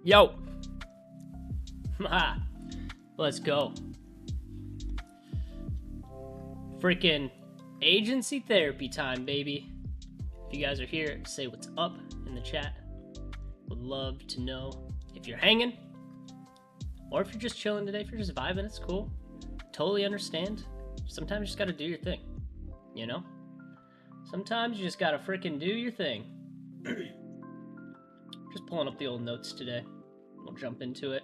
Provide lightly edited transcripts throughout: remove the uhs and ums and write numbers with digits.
Yo! Let's go. Freaking agency therapy time, baby. If you guys are here, say what's up in the chat. Would love to know if you're hanging or if you're just chilling today. If you're just vibing, it's cool. Totally understand. Sometimes you just gotta do your thing, you know? Sometimes you just gotta freaking do your thing. Just pulling up the old notes today. We'll jump into it.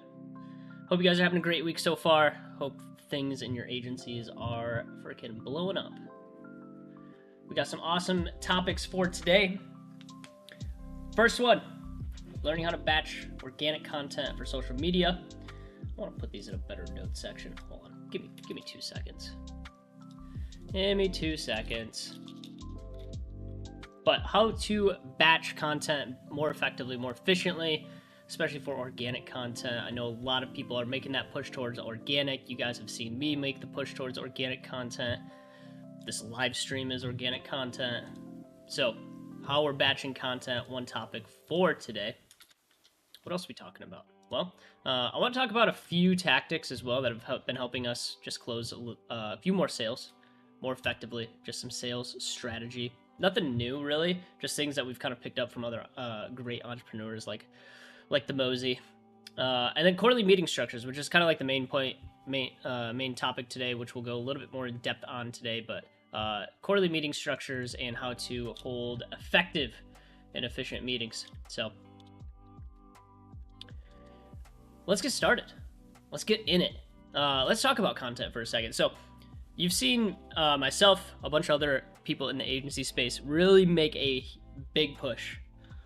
Hope you guys are having a great week so far. Hope things in your agencies are freaking blowing up. We got some awesome topics for today. First one, learning how to batch organic content for social media. I want to put these in a better notes section. Hold on. Give me 2 seconds. Give me 2 seconds. But how to batch content more effectively, more efficiently, especially for organic content. I know a lot of people are making that push towards organic. You guys have seen me make the push towards organic content. This live stream is organic content. So, how we're batching content, one topic for today. What else are we talking about? Well, I want to talk about a few tactics as well that have been helping us just close a few more sales more effectively. Just some sales strategy. Nothing new, really. Just things that we've kind of picked up from other great entrepreneurs like the Mosey. And then quarterly meeting structures, which is kind of like the main topic today, which we'll go a little bit more in depth on today. But quarterly meeting structures and how to hold effective and efficient meetings. So let's get started. Let's get in it. Let's talk about content for a second. So you've seen myself, a bunch of other people in the agency space really make a big push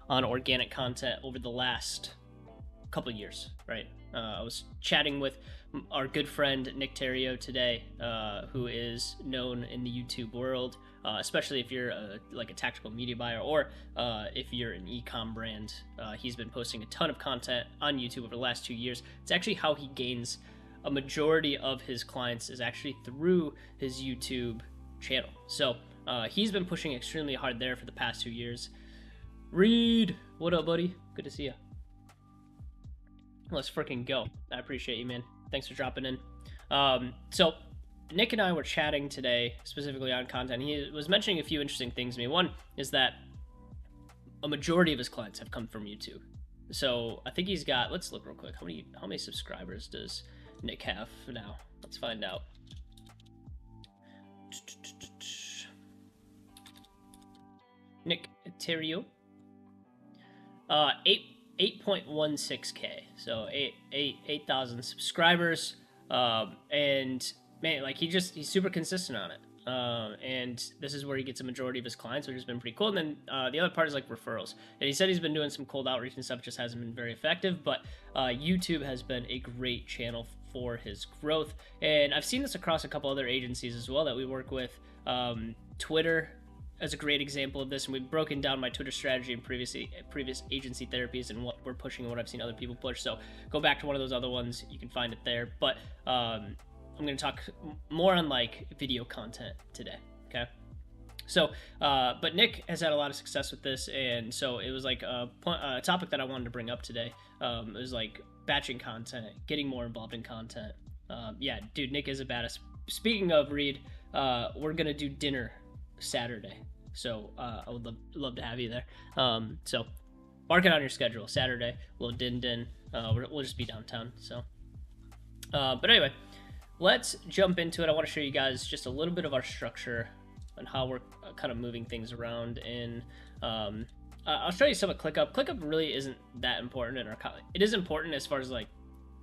on organic content over the last couple of years, right? I was chatting with our good friend Nick Terrio today, who is known in the YouTube world, especially if you're like a tactical media buyer or if you're an e-com brand. He's been posting a ton of content on YouTube over the last 2 years. It's actually how he gains a majority of his clients is actually through his YouTube channel. So he's been pushing extremely hard there for the past 2 years. Reed, what up, buddy? Good to see you. Let's freaking go. I appreciate you, man. Thanks for dropping in. So Nick and I were chatting today, specifically on content. He was mentioning a few interesting things to me. One is that a majority of his clients have come from YouTube. So I think he's got, let's look real quick. How many subscribers does Nick have now? Let's find out. Nick Terrio. 8.16k, so 8,000 subscribers, and man, like he's super consistent on it, and this is where he gets a majority of his clients, which has been pretty cool. And then the other part is like referrals, and he said he's been doing some cold outreach and stuff, just hasn't been very effective, but YouTube has been a great channel for his growth, and I've seen this across a couple other agencies as well that we work with. Twitter as a great example of this, and we've broken down my Twitter strategy in previous agency therapies and what we're pushing and what I've seen other people push. So go back to one of those other ones, you can find it there. But I'm going to talk more on like video content today. Okay. So, but Nick has had a lot of success with this, and so it was like a topic that I wanted to bring up today. It was like batching content, getting more involved in content. Yeah, dude, Nick is a badass. Speaking of Reed, we're gonna do dinner Saturday, so I would love to have you there. So mark it on your schedule. Saturday, little din. We'll just be downtown. So, but anyway, let's jump into it. I want to show you guys just a little bit of our structure and how we're kind of moving things around. And I'll show you some of ClickUp. ClickUp really isn't that important in our college. It is important as far as like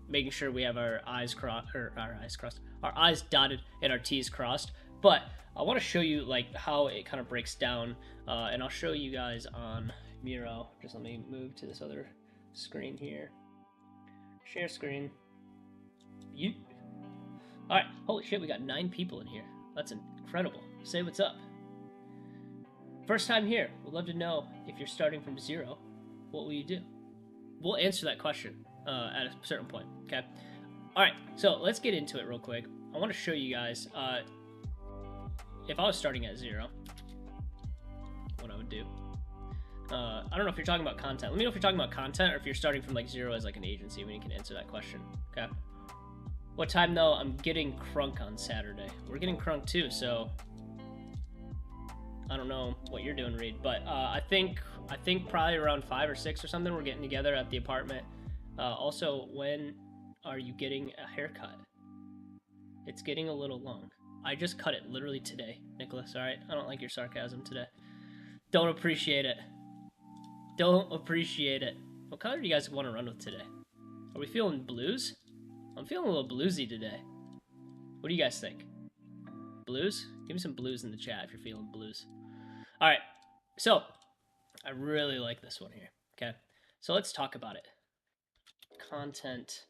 making sure we have our I's dotted and our T's crossed. But I want to show you like how it kind of breaks down, and I'll show you guys on Miro. Just let me move to this other screen here. Share screen. All right. Holy shit, we got 9 people in here. That's incredible. Say what's up. First time here. We'd love to know if you're starting from 0. What will you do? We'll answer that question at a certain point. Okay. All right. So let's get into it real quick. I want to show you guys. If I was starting at 0, what I would do. I don't know if you're talking about content. Let me know if you're talking about content or if you're starting from like 0 as like an agency when you can answer that question. Okay. What time though? I'm getting crunk on Saturday. We're getting crunk too, so I don't know what you're doing, Reed, but I think probably around 5 or 6 or something we're getting together at the apartment. Also, when are you getting a haircut? It's getting a little long. I just cut it literally today, Nicholas, all right? I don't like your sarcasm today. Don't appreciate it. Don't appreciate it. What color do you guys want to run with today? Are we feeling blues? I'm feeling a little bluesy today. What do you guys think? Blues? Give me some blues in the chat if you're feeling blues. All right, so I really like this one here, okay? So let's talk about it. Content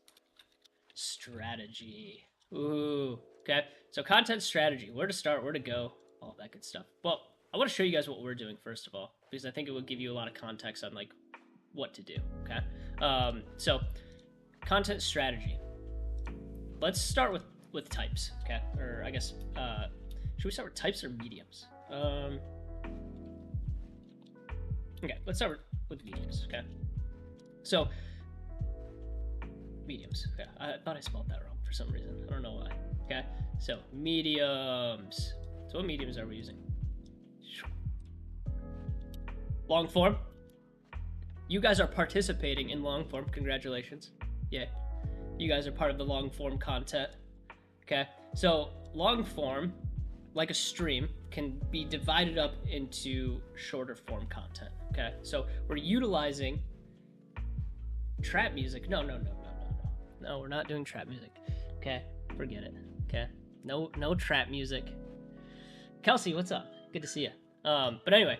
strategy. Ooh, okay. So content strategy, where to start, where to go, all that good stuff. Well, I want to show you guys what we're doing first of all, because I think it will give you a lot of context on like what to do, okay? So content strategy. Let's start with types, okay? Or I guess, should we start with types or mediums? Okay, let's start with mediums, okay? So, mediums, okay. I thought I spelled that wrong for some reason. I don't know why, okay? So, mediums. So what mediums are we using? Long form. You guys are participating in long form. Congratulations. Yeah. You guys are part of the long form content. Okay. So long form, like a stream, can be divided up into shorter form content. Okay. So we're utilizing trap music. No, we're not doing trap music. Okay. Forget it. Okay. No trap music. Kelsey, what's up? Good to see you. But anyway,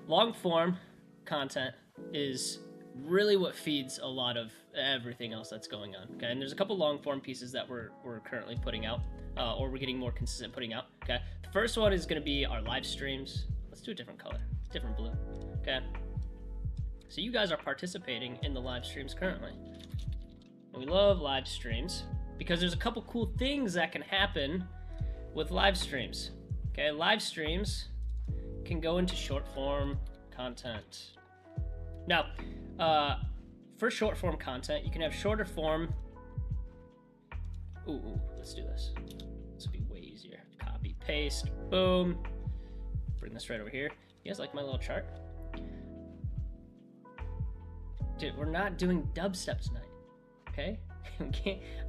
long form content is really what feeds a lot of everything else that's going on. Okay, and there's a couple long form pieces that we're currently putting out, or we're getting more consistent putting out. Okay, the first one is going to be our live streams. Let's do a different color, different blue. Okay, so you guys are participating in the live streams currently. And we love live streams because there's a couple cool things that can happen with live streams. Okay, live streams can go into short form content. Now, for short form content, you can have shorter form. Ooh, let's do this. This will be way easier. Copy, paste, boom. Bring this right over here. You guys like my little chart? Dude, we're not doing dubstep tonight, okay?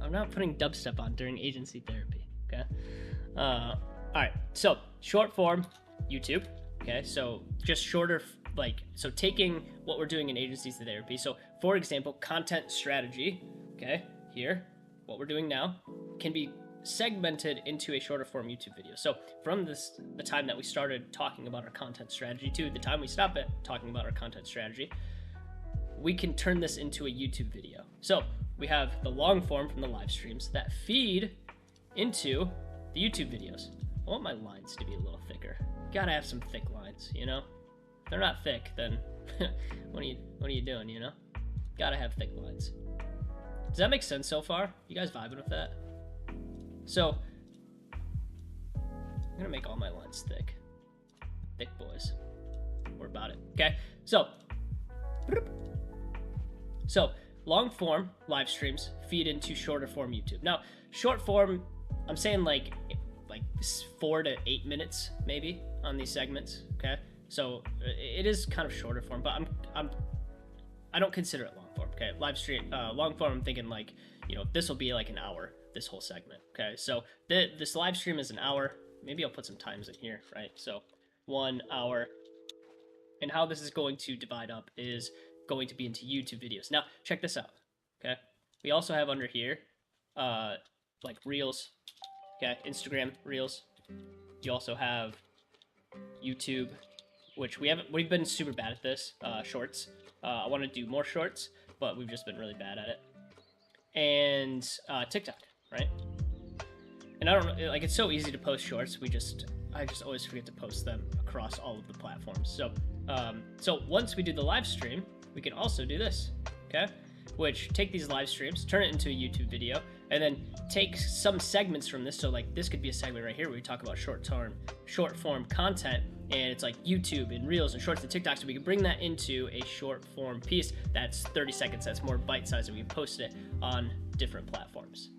I'm not putting dubstep on during agency therapy, okay? All right, so short form, YouTube, okay? So just shorter, so taking what we're doing in agency therapy. So for example, content strategy, okay, here, what we're doing now can be segmented into a shorter form YouTube video. So from the time that we started talking about our content strategy to the time we stop it talking about our content strategy, we can turn this into a YouTube video. So we have the long form from the live streams that feed into the YouTube videos. I want my lines to be a little thicker. Gotta have some thick lines, you know? If they're not thick, then what are you doing, you know? Gotta have thick lines. Does that make sense so far? You guys vibing with that? So, I'm gonna make all my lines thick. Thick boys. We're about it. Okay, so long form live streams feed into shorter form YouTube. Now, short form, I'm saying like 4 to 8 minutes maybe on these segments. Okay, so it is kind of shorter form, but I don't consider it long form. Okay, live stream, long form. I'm thinking like, you know, this will be like an hour. This whole segment. Okay, so this live stream is an hour. Maybe I'll put some times in here, right? So 1 hour. And how this is going to divide up is going to be into YouTube videos. Now, check this out, okay? We also have under here, like Reels, okay? Instagram Reels. You also have YouTube, which we've been super bad at this, Shorts. I want to do more Shorts, but we've just been really bad at it. And TikTok, right? And I don't know, like, it's so easy to post Shorts. I just always forget to post them across all of the platforms. So, so once we do the live stream, we can also do this, okay? Which, take these live streams, turn it into a YouTube video, and then take some segments from this. So like this could be a segment right here where we talk about short form content, and it's like YouTube and Reels and Shorts and TikToks. So we can bring that into a short form piece that's 30 seconds, that's more bite-sized, and we can post it on different platforms.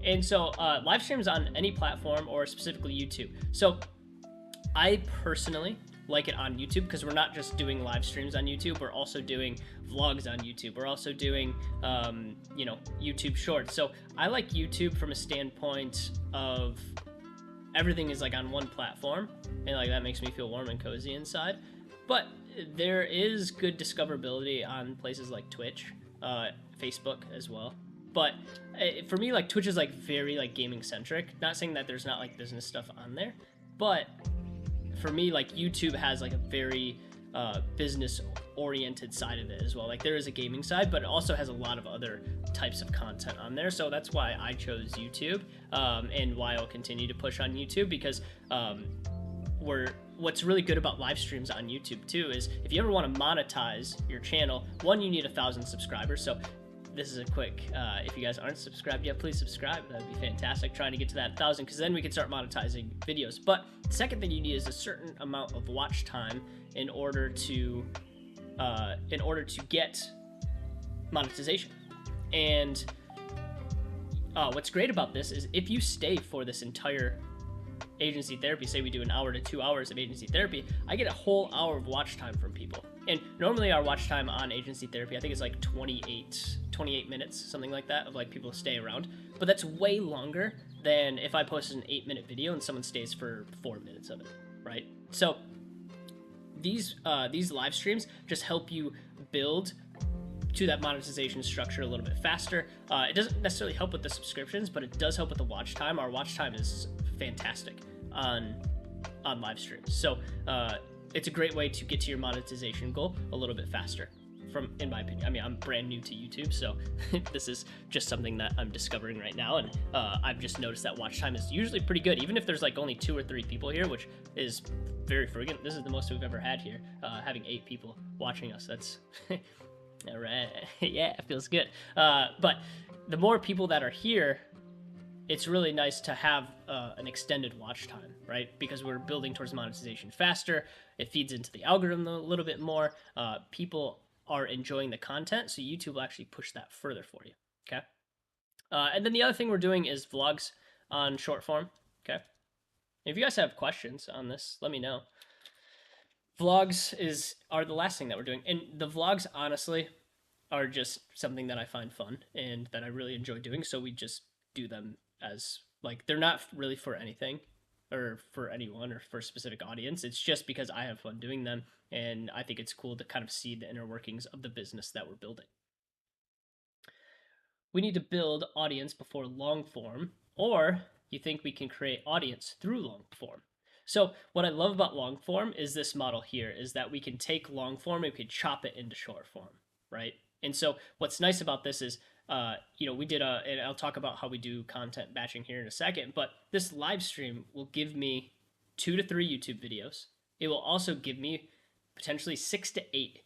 And so live streams on any platform, or specifically YouTube. So I personally like it on YouTube because we're not just doing live streams on YouTube, we're also doing vlogs on YouTube. We're also doing, YouTube Shorts. So I like YouTube from a standpoint of everything is like on one platform, and like that makes me feel warm and cozy inside. But there is good discoverability on places like Twitch, Facebook as well. But for me, like Twitch is like very like gaming centric. Not saying that there's not like business stuff on there, but for me, like YouTube has like a very business oriented side of it as well. Like there is a gaming side, but it also has a lot of other types of content on there. So that's why I chose YouTube, and why I'll continue to push on YouTube, because what's really good about live streams on YouTube too is if you ever want to monetize your channel, one, you need 1,000 subscribers. So this is a quick, if you guys aren't subscribed yet, please subscribe. That'd be fantastic, trying to get to that 1,000, because then we can start monetizing videos. But the second thing you need is a certain amount of watch time in order to get monetization. And what's great about this is if you stay for this entire agency therapy, say we do an hour to 2 hours of agency therapy, I get a whole hour of watch time from people. And normally our watch time on agency therapy, I think it's like 28 minutes, something like that, of like people stay around. But that's way longer than if I posted an 8-minute video and someone stays for 4 minutes of it, right? So these live streams just help you build to that monetization structure a little bit faster. It doesn't necessarily help with the subscriptions, but it does help with the watch time. Our watch time is fantastic on live streams. So it's a great way to get to your monetization goal a little bit faster, in my opinion. I mean, I'm brand new to YouTube, so this is just something that I'm discovering right now, and I've just noticed that watch time is usually pretty good, even if there's like only 2 or 3 people here, which is very friggin'. This is the most we've ever had here, having 8 people watching us. That's all right. Yeah, it feels good. But the more people that are here, it's really nice to have an extended watch time, right? Because we're building towards monetization faster. It feeds into the algorithm a little bit more. People are enjoying the content, so YouTube will actually push that further for you, okay? And then the other thing we're doing is vlogs on short form, okay? If you guys have questions on this, let me know. Vlogs are the last thing that we're doing, and the vlogs honestly are just something that I find fun and that I really enjoy doing, so we just do them as, like, they're not really for anything or for anyone or for a specific audience. It's just because I have fun doing them, and I think it's cool to kind of see the inner workings of the business that we're building. We need to build audience before long form, or you think we can create audience through long form. So what I love about long form is this model here, is that we can take long form and we can chop it into short form, right? And so what's nice about this is, we did and I'll talk about how we do content batching here in a second, but this live stream will give me 2 to 3 YouTube videos. It will also give me potentially 6 to 8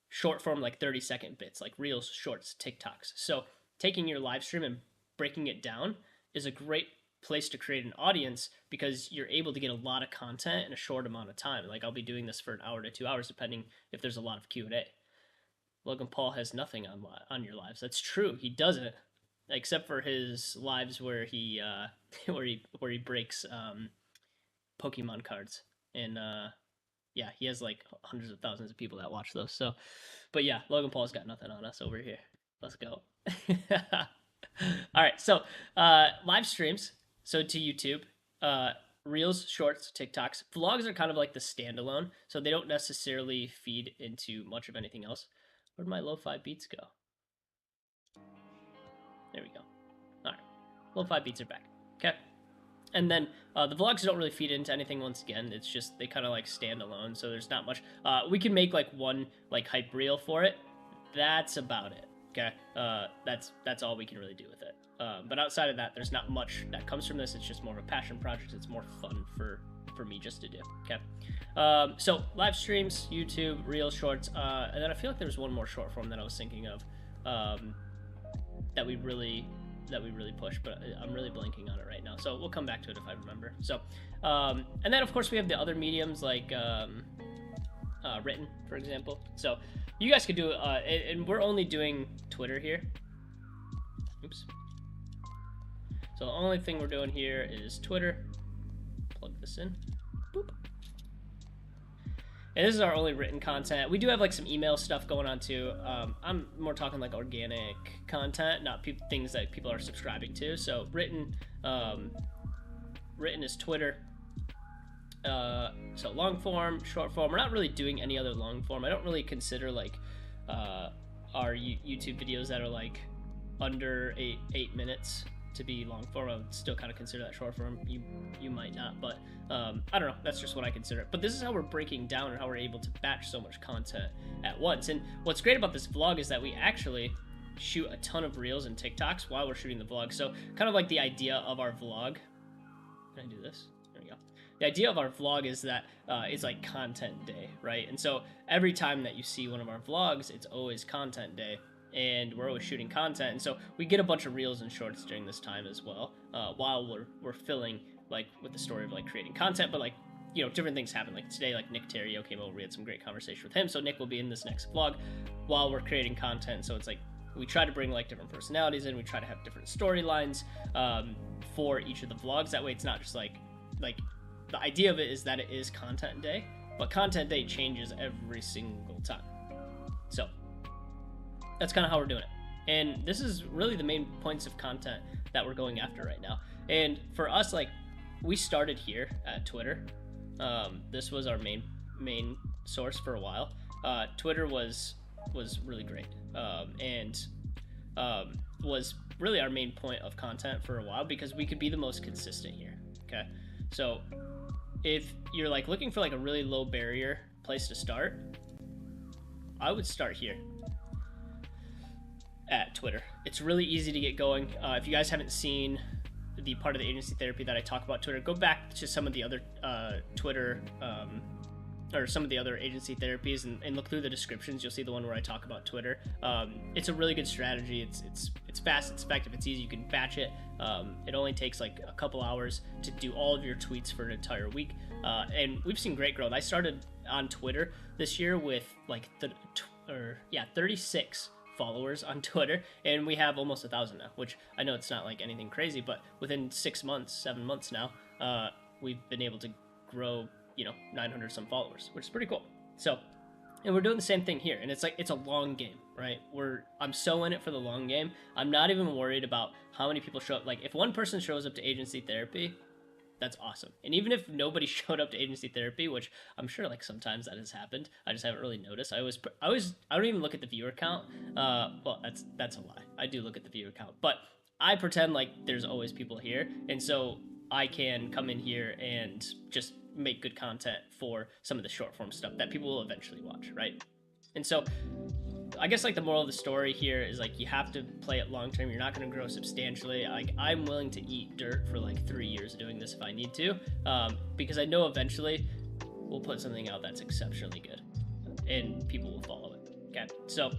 short form, like 30-second bits, like Reels, Shorts, TikToks. So taking your live stream and breaking it down is a great place to create an audience, because you're able to get a lot of content in a short amount of time. Like I'll be doing this for an hour to 2 hours, depending if there's a lot of Q&A. Logan Paul has nothing on your lives. That's true. He doesn't, except for his lives where he where he breaks Pokemon cards, and yeah, he has like hundreds of thousands of people that watch those. So, but yeah, Logan Paul's got nothing on us over here. Let's go. All right, so live streams. So to YouTube, Reels, Shorts, TikToks, vlogs are kind of like the standalone, so they don't necessarily feed into much of anything else. Where'd my lo-fi beats go? There we go. All right, lo-fi beats are back. Okay, and then the vlogs don't really feed into anything. Once again, it's just they kind of like stand alone, so there's not much. We can make like one like hype reel for it. That's about it. Okay, that's all we can really do with it. But outside of that, there's not much that comes from this. It's just more of a passion project. It's more fun for me just to do. Okay, so live streams, YouTube, Reels, Shorts, and then I feel like there was one more short form that I was thinking of that we really that we really push, but I'm really blanking on it right now. So we'll come back to it if I remember. So, and then of course we have the other mediums like written, for example. So you guys could do and we're only doing Twitter here. Oops. So the only thing we're doing here is Twitter. Plug this in. Boop. And this is our only written content. We do have like some email stuff going on too. I'm more talking like organic content, not things that people are subscribing to. So written is Twitter. So long form, short form. We're not really doing any other long form. I don't really consider like our YouTube videos that are like under 8 minutes to be long form. I would still kind of consider that short form. You might not, but I don't know. That's just what I consider it. But this is how we're breaking down and how we're able to batch so much content at once. And what's great about this vlog is that we actually shoot a ton of reels and TikToks while we're shooting the vlog. So kind of like the idea of our vlog. Can I do this? There we go. The idea of our vlog is that it's like content day, right? And so every time that you see one of our vlogs, it's always content day. And we're always shooting content, and so we get a bunch of reels and shorts during this time as well, while we're filling like with the story of like creating content. But like, you know, different things happen. Like today, like Nick Terrio came over, we had some great conversation with him, so Nick will be in this next vlog while we're creating content. So it's like we try to bring like different personalities in, we try to have different storylines for each of the vlogs. That way it's not just like the idea of it is that it is content day, but content day changes every single time. So that's kind of how we're doing it. And this is really the main points of content that we're going after right now. And for us, like, we started here at Twitter. This was our main source for a while. Twitter was really great, and was really our main point of content for a while because we could be the most consistent here. Okay, so if you're like looking for like a really low barrier place to start, I would start here at Twitter. It's really easy to get going. If you guys haven't seen the part of the agency therapy that I talk about Twitter, go back to some of the other Twitter or some of the other agency therapies and look through the descriptions. You'll see the one where I talk about Twitter. It's a really good strategy. It's fast, it's effective, it's easy. You can batch it. It only takes like a couple hours to do all of your tweets for an entire week. And we've seen great growth. I started on Twitter this year with like 36 followers on Twitter, and we have almost 1,000 now, which I know it's not like anything crazy, but within 7 months now, we've been able to grow, 900 some followers, which is pretty cool. So, and we're doing the same thing here, and it's like, it's a long game, right? I'm so in it for the long game. I'm not even worried about how many people show up. Like, if one person shows up to agency therapy, that's awesome. And even if nobody showed up to agency therapy, which I'm sure like sometimes that has happened, I just haven't really noticed. I don't even look at the viewer count. Well, that's a lie. I do look at the viewer count, but I pretend like there's always people here. And so I can come in here and just make good content for some of the short form stuff that people will eventually watch, right? And so I guess like the moral of the story here is like you have to play it long term. You're not going to grow substantially. Like I'm willing to eat dirt for like 3 years doing this if I need to, because I know eventually we'll put something out that's exceptionally good and people will follow it. Okay, so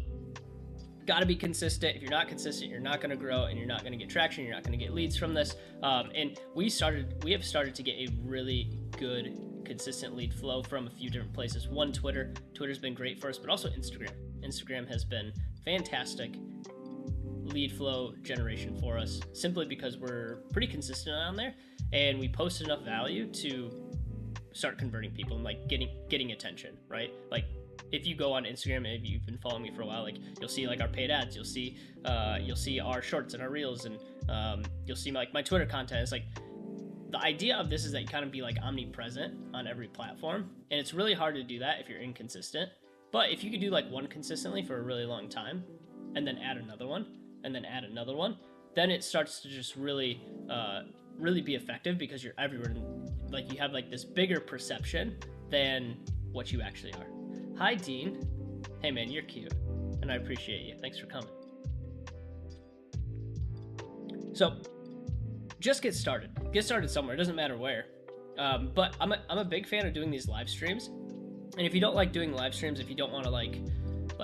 got to be consistent. If you're not consistent, you're not going to grow and you're not going to get traction. You're not going to get leads from this. And we have started to get a really good consistent lead flow from a few different places. One, Twitter's been great for us, but also Instagram has been fantastic lead flow generation for us, simply because we're pretty consistent on there and we post enough value to start converting people and like getting attention, right? Like if you go on Instagram and if you've been following me for a while, like you'll see like our paid ads, you'll see our shorts and our reels, and you'll see like my Twitter content. It's like the idea of this is that you kind of be like omnipresent on every platform, and it's really hard to do that if you're inconsistent. But if you could do like one consistently for a really long time and then add another one and then add another one, then it starts to just really be effective because you're everywhere. Like you have like this bigger perception than what you actually are. Hi, Dean. Hey man, you're cute and I appreciate you. Thanks for coming. So just get started. Get started somewhere. It doesn't matter where. But I'm a big fan of doing these live streams. And if you don't like doing live streams, if you don't want to like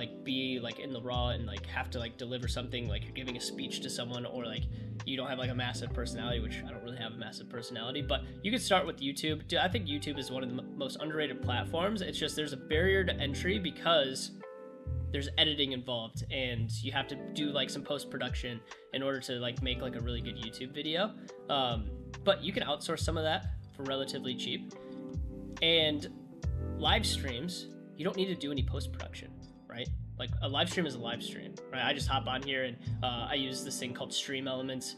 like be like in the raw and like have to like deliver something, like you're giving a speech to someone, or like you don't have like a massive personality, which I don't really have a massive personality, but you could start with YouTube. Dude, I think YouTube is one of the most underrated platforms. It's just there's a barrier to entry because there's editing involved, and you have to do like some post-production in order to like make like a really good YouTube video. But you can outsource some of that for relatively cheap. And live streams, you don't need to do any post-production, right? Like a live stream is a live stream, right? I just hop on here and I use this thing called Stream Elements.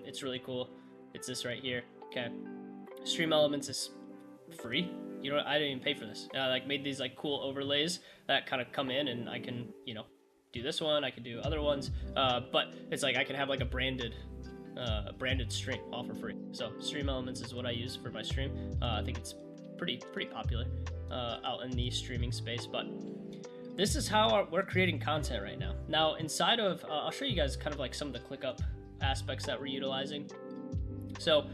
It's really cool. It's this right here. Okay, Stream Elements is free. You know, I didn't even pay for this. I like made these like cool overlays that kind of come in, and I can, you know, do this one. I can do other ones, but it's like I can have like a branded stream all for free. So Stream Elements is what I use for my stream. I think it's pretty popular out in the streaming space. But this is how we're creating content right now. Now inside of, I'll show you guys kind of like some of the ClickUp aspects that we're utilizing. So.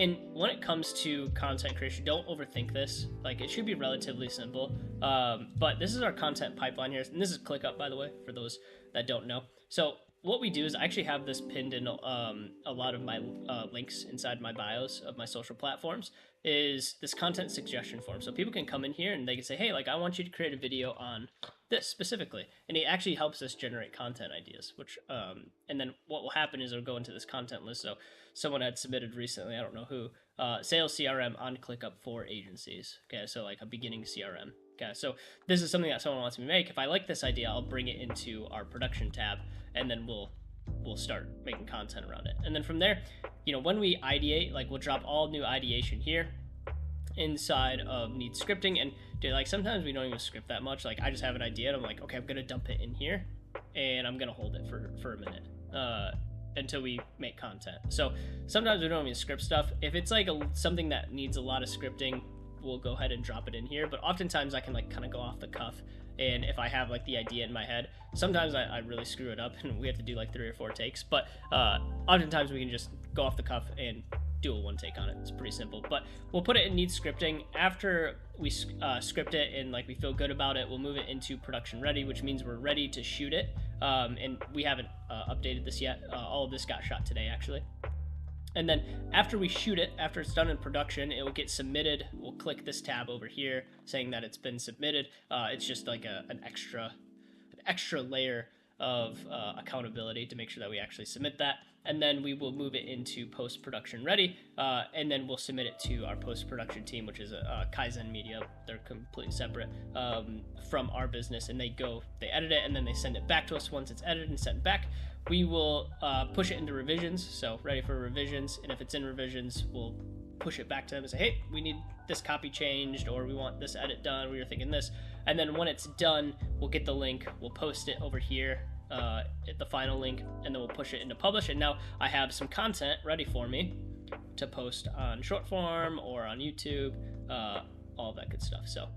And when it comes to content creation, don't overthink this. Like, it should be relatively simple. But this is our content pipeline here. And this is ClickUp, by the way, for those that don't know. So what we do is I actually have this pinned in a lot of my links inside my bios of my social platforms, is this content suggestion form. So people can come in here and they can say, hey, like, I want you to create a video on this specifically. And it actually helps us generate content ideas, which, and then what will happen is it'll go into this content list. So someone had submitted recently, I don't know who, sales CRM on ClickUp for agencies. Okay, so like a beginning CRM. Okay, so this is something that someone wants me to make. If I like this idea, I'll bring it into our production tab, and then we'll start making content around it. And then from there, you know, when we ideate, like we'll drop all new ideation here inside of need scripting. And dude, like sometimes we don't even script that much. Like I just have an idea and I'm like, okay, I'm gonna dump it in here and I'm gonna hold it for a minute until we make content. So sometimes we don't even script stuff. If it's like something that needs a lot of scripting, we'll go ahead and drop it in here. But oftentimes I can like kind of go off the cuff, and if I have like the idea in my head, sometimes I really screw it up and we have to do like 3 or 4 takes. But oftentimes we can just go off the cuff and do a 1 take on it. It's pretty simple. But we'll put it in need scripting. After we script it and like we feel good about it, we'll move it into production ready, which means we're ready to shoot it. And we haven't updated this yet. All of this got shot today actually. And then after we shoot it, after it's done in production, it will get submitted. We'll click this tab over here saying that it's been submitted. It's just like an extra layer of accountability to make sure that we actually submit that. And then we will move it into post-production ready. And then we'll submit it to our post-production team, which is a Kaizen Media. They're completely separate from our business. And they edit it, and then they send it back to us once it's edited and sent back. We will push it into revisions, so ready for revisions. And if it's in revisions, we'll push it back to them and say, hey, we need this copy changed, or we want this edit done, we were thinking this. And then when it's done, we'll get the link, we'll post it over here, the final link, and then we'll push it into publish. And now I have some content ready for me to post on short form or on YouTube, all that good stuff. So,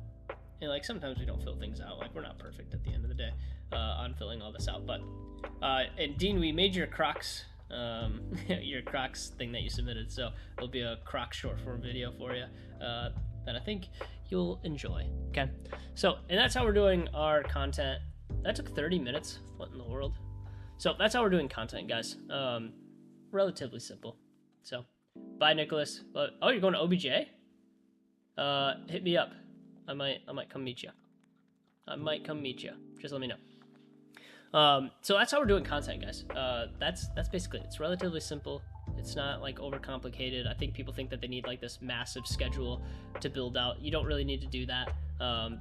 and like sometimes we don't fill things out, like we're not perfect at the end of the day on filling all this out. But and Dean, we made your Crocs your Crocs thing that you submitted, so it'll be a Crocs short form video for you that I think you'll enjoy. Okay, so and that's how we're doing our content. That took 30 minutes. What in the world? So that's how we're doing content, guys. Relatively simple. So bye, Nicholas. Oh, you're going to OBJ? Hit me up. I might come meet you. Just let me know. So that's how we're doing content, guys. That's basically it. It's relatively simple. It's not like overcomplicated. I think people think that they need like this massive schedule to build out. You don't really need to do that.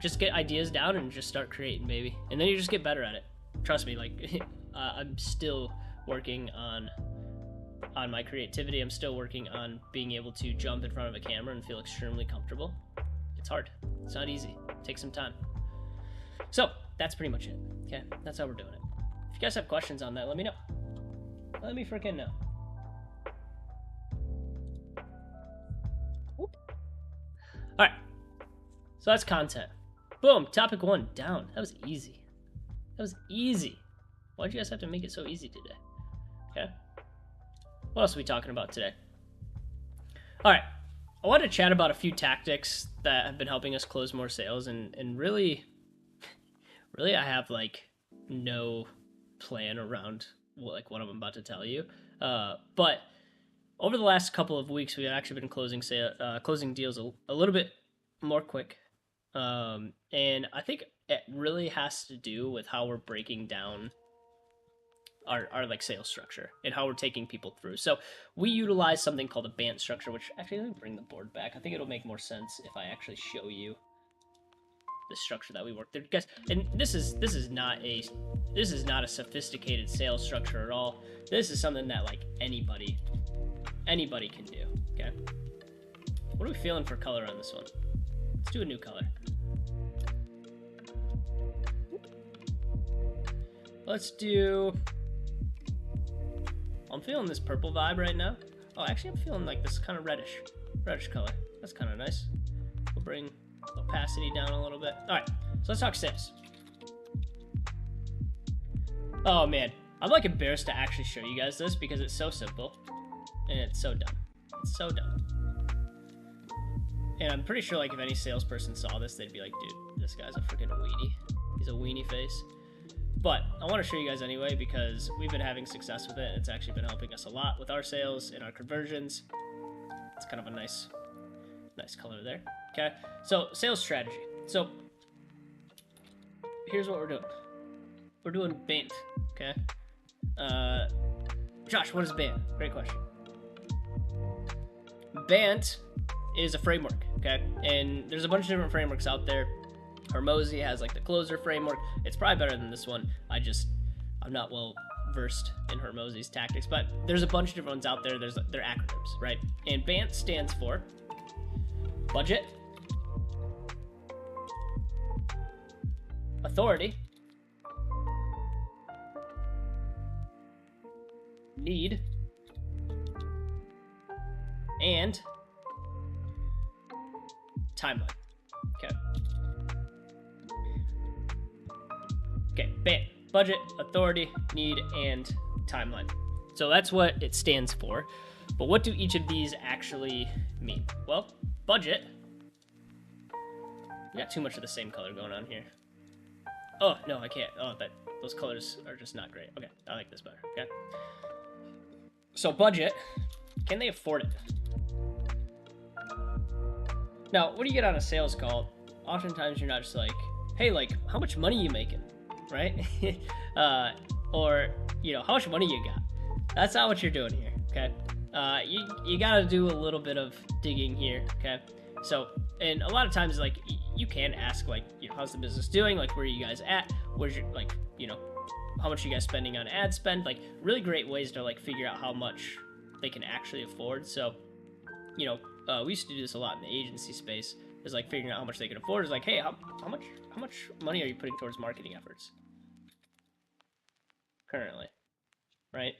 Just get ideas down and just start creating, baby. And then you just get better at it. Trust me, like I'm still working on my creativity. I'm still working on being able to jump in front of a camera and feel extremely comfortable. It's hard. It's not easy. It takes some time. So that's pretty much it. Okay, that's how we're doing it. If you guys have questions on that, let me know. Let me freaking know. Whoop. All right. So that's content. Boom. Topic 1 down. That was easy. That was easy. Why'd you guys have to make it so easy today? Okay. What else are we talking about today? All right. I wanted to chat about a few tactics that have been helping us close more sales and really really I have like no plan around what I'm about to tell you. But over the last couple of weeks, we've actually been closing deals a little bit more quick, and I think it really has to do with how we're breaking down our like sales structure and how we're taking people through. So we utilize something called a BANT structure, which actually, let me bring the board back. I think it'll make more sense if I actually show you the structure that we work through, guys. And this is not a sophisticated sales structure at all. This is something that like anybody can do. Okay, what are we feeling for color on this one? Let's do a new color. Let's do, I'm feeling this purple vibe right now. Oh, actually I'm feeling like this kind of reddish color. That's kind of nice. We'll bring opacity down a little bit. All right, so let's talk sales. Oh man, I'm like embarrassed to actually show you guys this because it's so simple and it's so dumb. It's so dumb. And I'm pretty sure like if any salesperson saw this, they'd be like, dude, this guy's a freaking weenie. He's a weenie face. But I want to show you guys anyway because we've been having success with it. It's actually been helping us a lot with our sales and our conversions. It's kind of a nice color there. Okay, so sales strategy. So here's what we're doing. We're doing BANT. Okay. Josh, what is BANT? Great question. BANT is a framework. Okay, and there's a bunch of different frameworks out there. Hormozy has like the closer framework. It's probably better than this one. I'm not well versed in Hormozy's tactics, but there's a bunch of different ones out there. They're acronyms, right? And BANT stands for budget, authority, need, and timeline. Okay, BANT, budget, authority, need, and timeline. So that's what it stands for. But what do each of these actually mean? Well, budget. We got too much of the same color going on here. Oh, no, I can't. Oh, those colors are just not great. Okay, I like this better. Okay. So budget, can they afford it? Now, when you get on a sales call, oftentimes you're not just like, hey, like, how much money are you making? Right? Or, you know, how much money you got? That's not what you're doing here, okay? You gotta do a little bit of digging here, okay? So, and a lot of times, like, you can ask, like, you know, how's the business doing? Like, where are you guys at? Where's your, like, you know, how much are you guys spending on ad spend? Like, really great ways to, like, figure out how much they can actually afford. So, you know, we used to do this a lot in the agency space, is like figuring out how much they can afford. Is like, hey, how much money are you putting towards marketing efforts currently, right?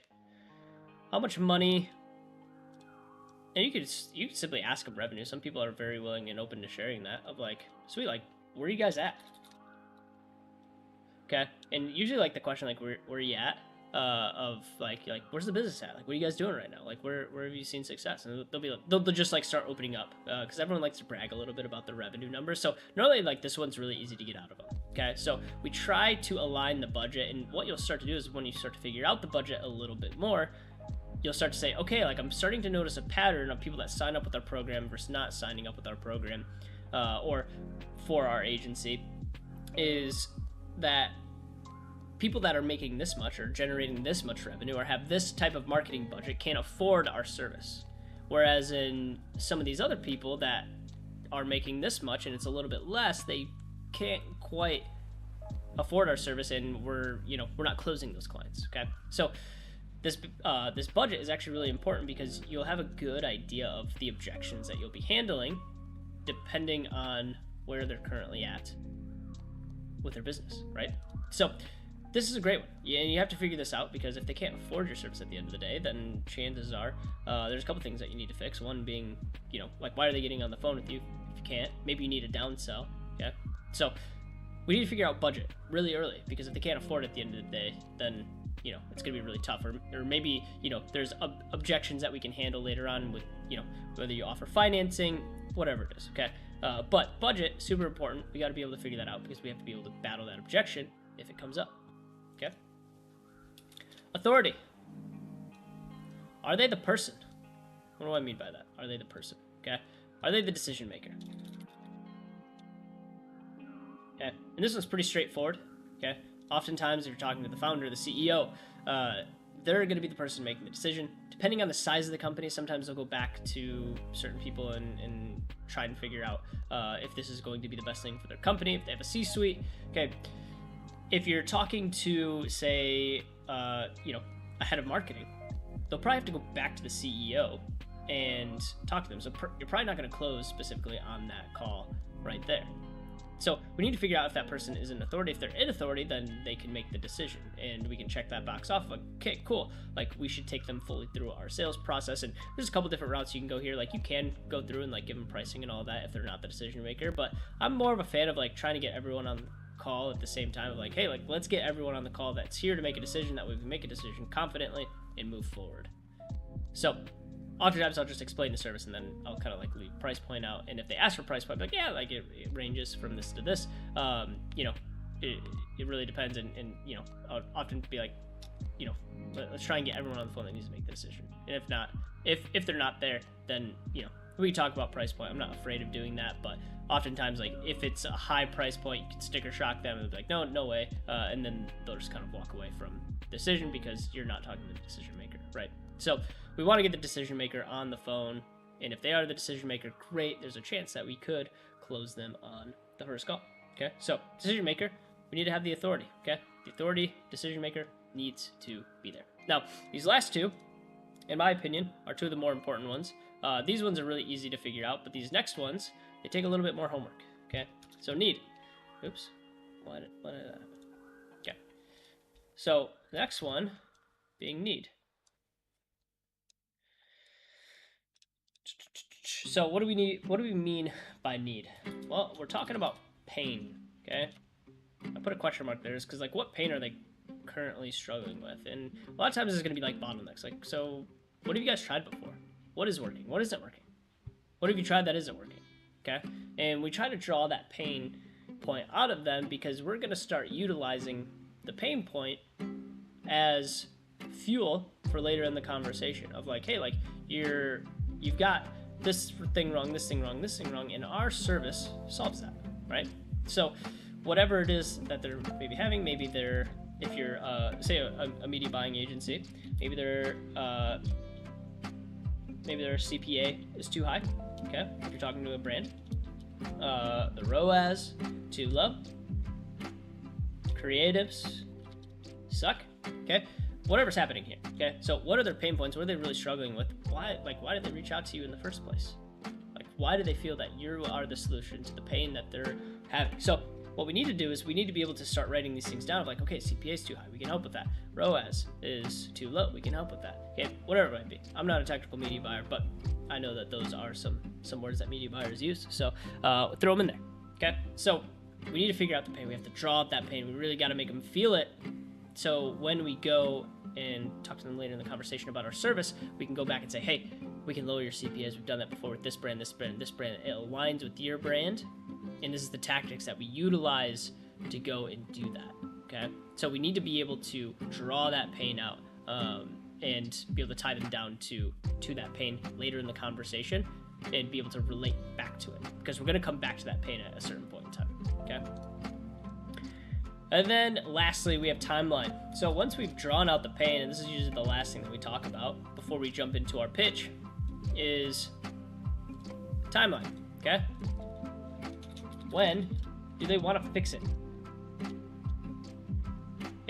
How much money? And you could simply ask them revenue. Some people are very willing and open to sharing that. Of like, sweet, like, where are you guys at? Okay, and usually like the question like, where are you at? Of like where's the business at? Like, what are you guys doing right now? Like, where have you seen success? And they'll just like start opening up because everyone likes to brag a little bit about the revenue numbers. So normally like this one's really easy to get out of them. Okay, so we try to align the budget, and what you'll start to do is when you start to figure out the budget a little bit more, you'll start to say, okay, like I'm starting to notice a pattern of people that sign up with our program versus not signing up with our program, or for our agency, is that people that are making this much or generating this much revenue or have this type of marketing budget can't afford our service. Whereas in some of these other people that are making this much and it's a little bit less, they can't quite afford our service, and we're not closing those clients. Okay, so this budget is actually really important because you'll have a good idea of the objections that you'll be handling depending on where they're currently at with their business, right? So this is a great one. And you have to figure this out because if they can't afford your service at the end of the day, then chances are there's a couple things that you need to fix. One being, like, why are they getting on the phone with you if you can't? Maybe you need a downsell. Okay, so we need to figure out budget really early because if they can't afford it at the end of the day, then it's gonna be really tough. Or maybe there's objections that we can handle later on with whether you offer financing, whatever it is. Okay, But budget, super important. We got to be able to figure that out because we have to be able to battle that objection if it comes up. Okay. Authority. Are they the person? What do I mean by that? Are they the person? Okay. Are they the decision maker? Okay. And this one's pretty straightforward. Okay. Oftentimes, if you're talking to the founder, the CEO, they're going to be the person making the decision. Depending on the size of the company, sometimes they'll go back to certain people and try and figure out if this is going to be the best thing for their company, if they have a C-suite. Okay. If you're talking to, say, a head of marketing, they'll probably have to go back to the CEO and talk to them. So you're probably not going to close specifically on that call right there. So we need to figure out if that person is in authority. If they're in authority, then they can make the decision, and we can check that box off. Like, okay, cool. Like, we should take them fully through our sales process. And there's a couple different routes you can go here. Like, you can go through and like give them pricing and all that if they're not the decision maker. But I'm more of a fan of like trying to get everyone on the call at the same time. Of like, hey, like let's get everyone on the call that's here to make a decision. That way we can make a decision confidently and move forward. So oftentimes I'll just explain the service and then I'll kind of like leave price point out. And if they ask for price point, I'm like, yeah, like it ranges from this to this. It really depends. And I'll often be like, let's try and get everyone on the phone that needs to make the decision. And if not, if they're not there, then, we talk about price point. I'm not afraid of doing that, but oftentimes, like if it's a high price point, you can sticker shock them and be like, no way. And then they'll just kind of walk away from the decision because you're not talking to the decision maker, right? So we want to get the decision maker on the phone, and if they are the decision maker, great. There's a chance that we could close them on the first call. Okay, so decision maker, we need to have the authority. Okay, the authority, decision maker needs to be there. Now, these last two, in my opinion, are two of the more important ones. These ones are really easy to figure out, but these next ones, they take a little bit more homework. Okay, so need. Oops, why did that happen? Okay, so the next one being need. So what do we need? What do we mean by need? Well, we're talking about pain. Okay, I put a question mark there, because like, what pain are they currently struggling with? And a lot of times it's going to be like bottlenecks. Like, so what have you guys tried before? What is working? What isn't working? What have you tried that isn't working? Okay, and we try to draw that pain point out of them because we're going to start utilizing the pain point as fuel for later in the conversation of like, hey, like you've got this thing wrong, this thing wrong, this thing wrong, and our service solves that, right? So whatever it is that they're maybe having, maybe they're, if you're say a media buying agency, maybe their CPA is too high. Okay, if you're talking to a brand, the ROAS too low, creatives suck. Okay, whatever's happening here. Okay, so what are their pain points? What are they really struggling with? Why did they reach out to you in the first place? Like, why do they feel that you are the solution to the pain that they're having? So what we need to do is we need to be able to start writing these things down of like, okay, CPA is too high, we can help with that. ROAS is too low, we can help with that. Okay, whatever it might be. I'm not a technical media buyer, but I know that those are some words that media buyers use. So throw them in there. Okay, so we need to figure out the pain. We have to draw up that pain. We really got to make them feel it. So when we go and talk to them later in the conversation about our service, we can go back and say, hey, we can lower your CPAs. We've done that before with this brand, this brand, this brand. It aligns with your brand. And this is the tactics that we utilize to go and do that. Okay. So we need to be able to draw that pain out and be able to tie them down to that pain later in the conversation and be able to relate back to it, because we're going to come back to that pain at a certain point in time. Okay. And then lastly, we have timeline. So once we've drawn out the pain, and this is usually the last thing that we talk about before we jump into our pitch, is timeline. Okay. When do they want to fix it?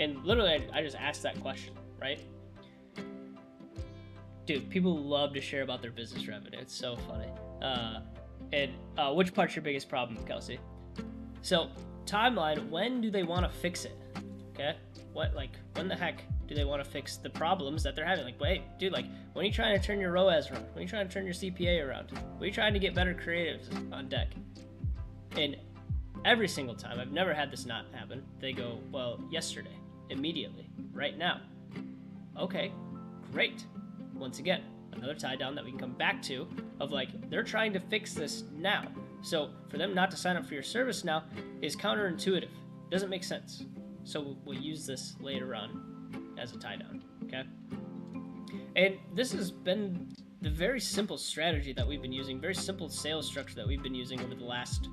And literally, I just asked that question, right? Dude, people love to share about their business revenue. It's so funny. Which part's your biggest problem, Kelsey? So, timeline, when do they want to fix it? Okay? When the heck do they want to fix the problems that they're having? Like, hey, dude, like, when are you trying to turn your ROAS around? When are you trying to turn your CPA around? When are you trying to get better creatives on deck? And every single time, I've never had this not happen, they go, well, yesterday, immediately, right now. Okay, great. Once again, another tie down that we can come back to of like, they're trying to fix this now. So for them not to sign up for your service now is counterintuitive. Doesn't make sense. So we'll use this later on as a tie down, okay? And this has been the very simple strategy that we've been using, very simple sales structure that we've been using over the last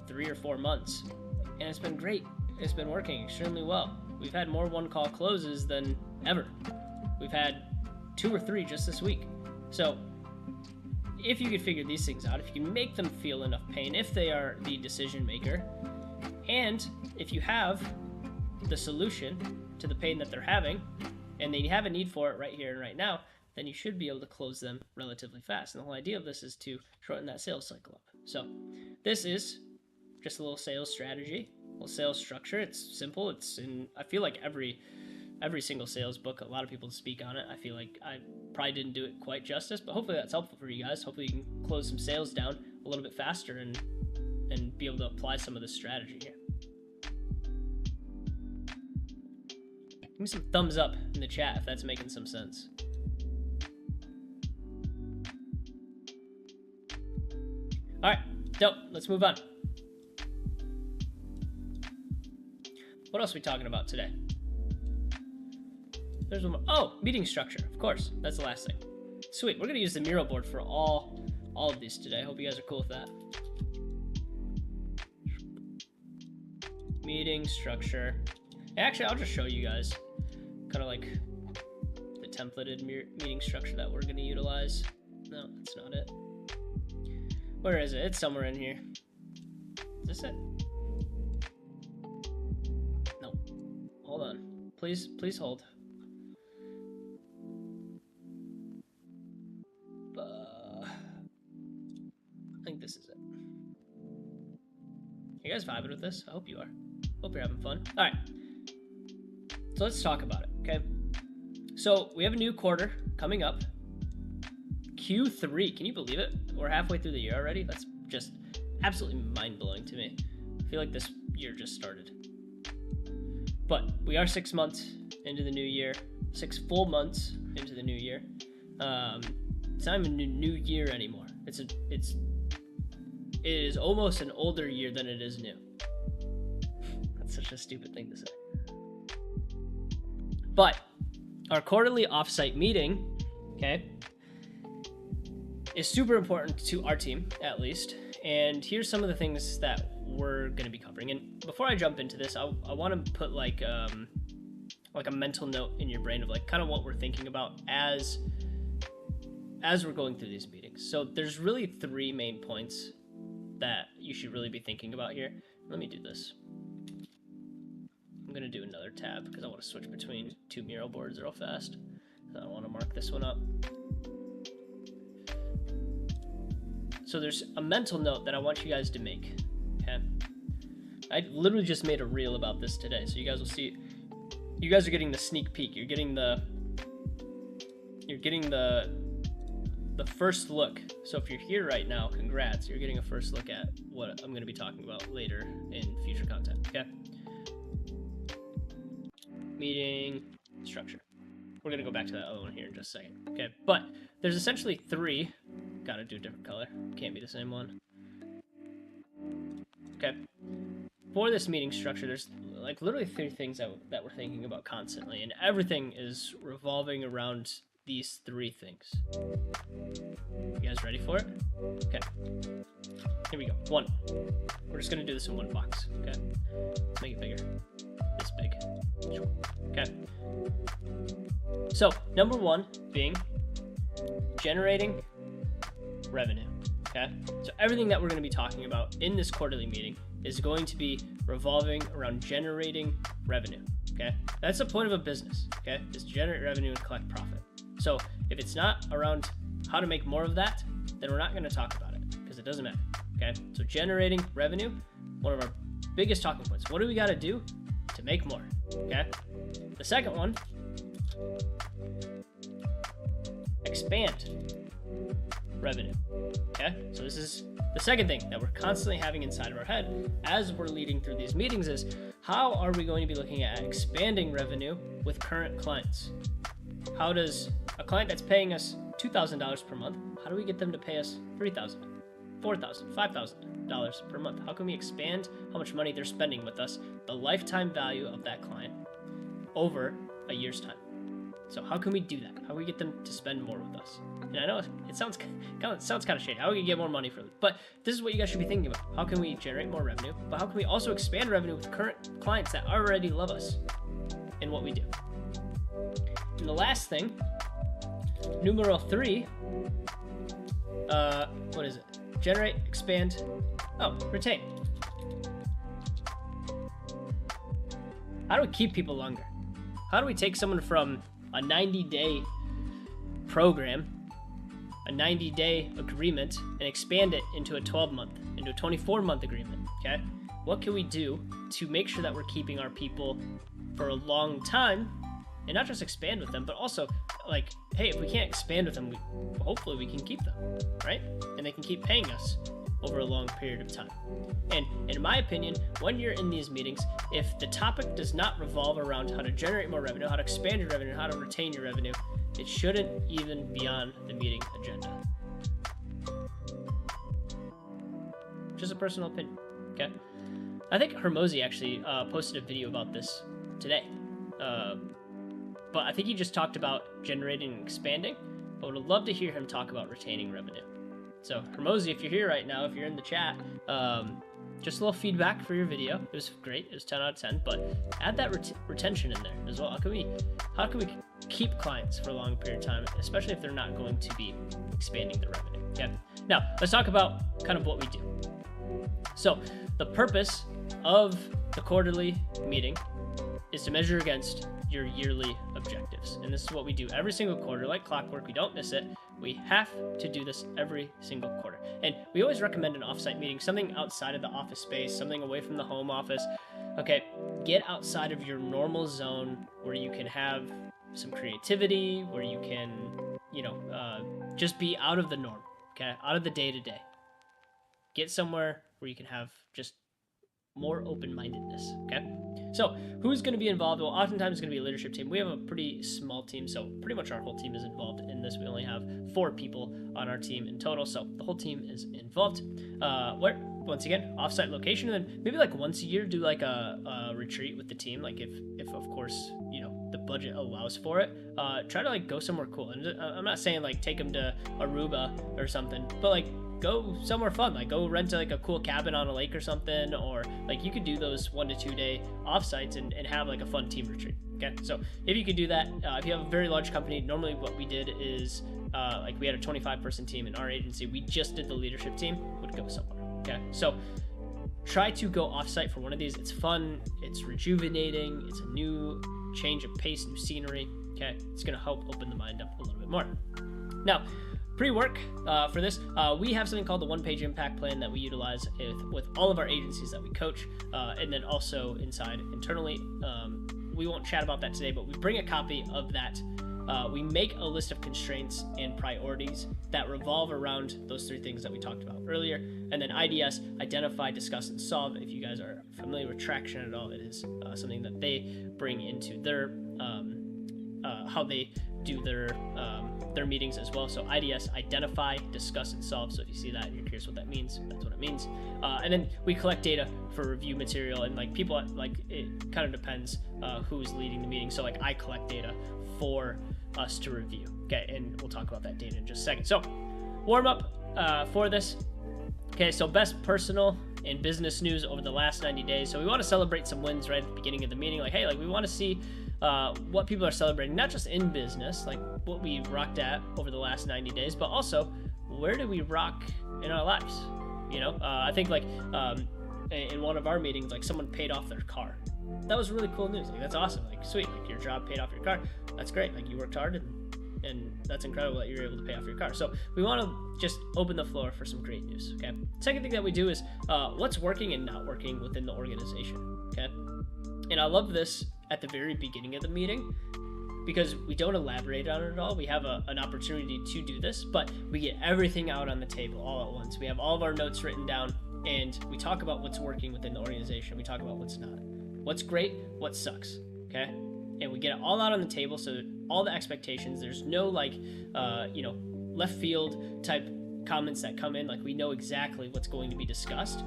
3 or 4 months. And it's been great. It's been working extremely well. We've had more one-call closes than ever. We've had 2 or 3 just this week. So if you could figure these things out, if you can make them feel enough pain, if they are the decision maker, and if you have the solution to the pain that they're having, and they have a need for it right here and right now, then you should be able to close them relatively fast. And the whole idea of this is to shorten that sales cycle up. So this is just a little sales strategy, a little sales structure. It's simple. It's in, I feel like every single sales book, a lot of people speak on it. I feel like I probably didn't do it quite justice, but hopefully that's helpful for you guys. Hopefully you can close some sales down a little bit faster and be able to apply some of this strategy here. Give me some thumbs up in the chat if that's making some sense. All right, dope. Let's move on. What else are we talking about today? There's one more. Oh, meeting structure. Of course, that's the last thing. Sweet. We're gonna use the mural board for all of these today. Hope you guys are cool with that. Meeting structure. Actually, I'll just show you guys kind of like the templated meeting structure that we're gonna utilize. No, that's not it. Where is it? It's somewhere in here. Is this it? No. Hold on. Please hold. I think this is it. You guys vibing with this? I hope you are. Hope you're having fun. All right. So let's talk about it, okay? So we have a new quarter coming up. Q3. Can you believe it? We're halfway through the year already. That's just absolutely mind-blowing to me. I feel like this year just started. But we are 6 months into the new year. 6 full months into the new year. It's not even a new year anymore. It is almost an older year than it is new. That's such a stupid thing to say. But our quarterly offsite meeting, okay, is super important to our team, at least. And here's some of the things that we're going to be covering. And before I jump into this, I want to put like a mental note in your brain of like kind of what we're thinking about as we're going through these meetings. So there's really 3 main points that you should really be thinking about here. Let me do this. I'm going to do another tab because I want to switch between 2 mural boards real fast. I want to mark this one up. So there's a mental note that I want you guys to make, okay? I literally just made a reel about this today, so you guys will see. You guys are getting the sneak peek. You're getting the first look. So if you're here right now, congrats. You're getting a first look at what I'm going to be talking about later in future content, okay? Meeting structure. We're going to go back to that other one here in just a second, okay? But there's essentially 3. Gotta do a different color. Can't be the same one. Okay. For this meeting structure, there's like literally 3 things that we're thinking about constantly, and everything is revolving around these 3 things. You guys ready for it? Okay. Here we go. 1. We're just gonna do this in one box. Okay. Let's make it bigger. This big. Okay. So number 1 being generating revenue. Okay. So everything that we're going to be talking about in this quarterly meeting is going to be revolving around generating revenue. Okay. That's the point of a business. Okay. Is to generate revenue and collect profit. So if it's not around how to make more of that, then we're not going to talk about it because it doesn't matter. Okay. So generating revenue, one of our biggest talking points. What do we got to do to make more? Okay. The second one, expand revenue. Okay, so this is the second thing that we're constantly having inside of our head as we're leading through these meetings is how are we going to be looking at expanding revenue with current clients? How does a client that's paying us $2,000 per month, how do we get them to pay us $3,000? $4,000, $5,000 per month? How can we expand how much money they're spending with us, the lifetime value of that client over a year's time? So how can we do that? How can we get them to spend more with us? And I know it sounds kind of shady. How can we get more money for them? But this is what you guys should be thinking about. How can we generate more revenue? But how can we also expand revenue with current clients that already love us in what we do? And the last thing, numero 3, what is it? Generate, expand, retain. How do we keep people longer? How do we take someone from a 90-day program, a 90-day agreement, and expand it into a 12-month, into a 24-month agreement, okay? What can we do to make sure that we're keeping our people for a long time, and not just expand with them, but also, like, hey, if we can't expand with them, hopefully we can keep them, right? And they can keep paying us over a long period of time. And in my opinion, when you're in these meetings, if the topic does not revolve around how to generate more revenue, how to expand your revenue, how to retain your revenue, it shouldn't even be on the meeting agenda. Just a personal opinion, okay? I think Hermosi actually posted a video about this today. But I think he just talked about generating and expanding. I would love to hear him talk about retaining revenue. So, Hermosi, if you're here right now, if you're in the chat, just a little feedback for your video. It was great. It was 10 out of 10. But add that retention in there as well. How can we keep clients for a long period of time, especially if they're not going to be expanding their revenue? Okay. Now, let's talk about kind of what we do. So, the purpose of the quarterly meeting is to measure against your yearly objectives. And this is what we do every single quarter, like clockwork. We don't miss it. We have to do this every single quarter. And we always recommend an offsite meeting, something outside of the office space, something away from the home office. Okay, get outside of your normal zone where you can have some creativity, where you can, just be out of the norm, okay, out of the day-to-day. Get somewhere where you can have just more open-mindedness, okay? So, who's going to be involved? Well, oftentimes it's going to be a leadership team. We have a pretty small team, so pretty much our whole team is involved in this. We only have 4 people on our team in total, so the whole team is involved. Once again, offsite location, and then maybe like once a year do like a retreat with the team, like if of course, the budget allows for it. Try to like go somewhere cool. And I'm not saying like take them to Aruba or something, but like go somewhere fun, like go rent like a cool cabin on a lake or something, or like you could do those 1 to 2 day offsites and have like a fun team retreat. Okay, so if you could do that, if you have a very large company, normally what we did is like we had a 25-person team in our agency. We just did the leadership team, would go somewhere. Okay, so try to go offsite for one of these. It's fun, it's rejuvenating, it's a new change of pace, new scenery. Okay, it's gonna help open the mind up a little bit more. Now, pre-work for this, we have something called the one-page impact plan that we utilize with all of our agencies that we coach, and then also internally. We won't chat about that today, but we bring a copy of that. We make a list of constraints and priorities that revolve around those 3 things that we talked about earlier. And then IDS, identify, discuss, and solve. If you guys are familiar with traction at all, it is something that they bring into their how they do their meetings as well. So IDS, identify, discuss, and solve. So if you see that and you're curious what that means, that's what it means. And then we collect data for review material, and like people, like it kind of depends who's leading the meeting. So like I collect data for us to review. Okay, and we'll talk about that data in just a second. So warm up for this. Okay, so best personal and business news over the last 90 days. So we want to celebrate some wins right at the beginning of the meeting. Like, hey, like we want to see what people are celebrating, not just in business, like what we rocked at over the last 90 days, but also where do we rock in our lives? I think like in one of our meetings, like someone paid off their car. That was really cool news. Like that's awesome. Like sweet, like your job paid off your car. That's great. Like you worked hard and that's incredible that you're able to pay off your car. So we want to just open the floor for some great news. Okay. Second thing that we do is what's working and not working within the organization. Okay. And I love this at the very beginning of the meeting because we don't elaborate on it at all. We have an opportunity to do this, but we get everything out on the table all at once. We have all of our notes written down and we talk about what's working within the organization. We talk about what's not, what's great, what sucks. Okay. And we get it all out on the table. So all the expectations, there's no like, left field type comments that come in, like we know exactly what's going to be discussed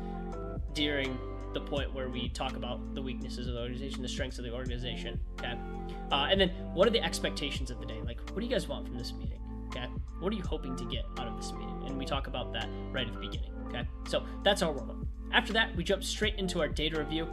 during the point where we talk about the weaknesses of the organization, the strengths of the organization, okay? And then what are the expectations of the day? Like, what do you guys want from this meeting, okay? What are you hoping to get out of this meeting? And we talk about that right at the beginning, okay? So that's our warm-up. After that, we jump straight into our data review,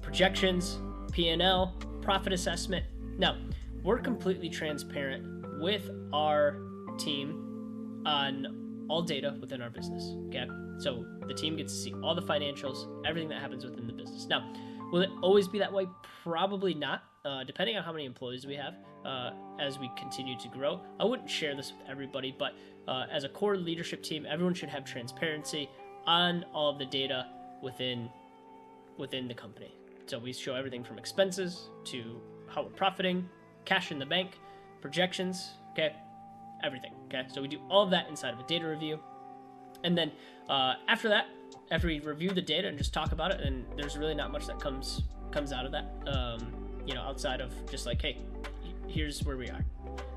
projections, P&L, profit assessment. Now, we're completely transparent with our team on all data within our business, okay? So the team gets to see all the financials, everything that happens within the business. Now, will it always be that way? Probably not, depending on how many employees we have as we continue to grow. I wouldn't share this with everybody, but as a core leadership team, everyone should have transparency on all of the data within the company. So we show everything from expenses to how we're profiting, cash in the bank, projections, okay, everything, okay? So we do all of that inside of a data review. And then after that, after we review the data and just talk about it, and there's really not much that comes out of that, outside of just like, hey, here's where we are.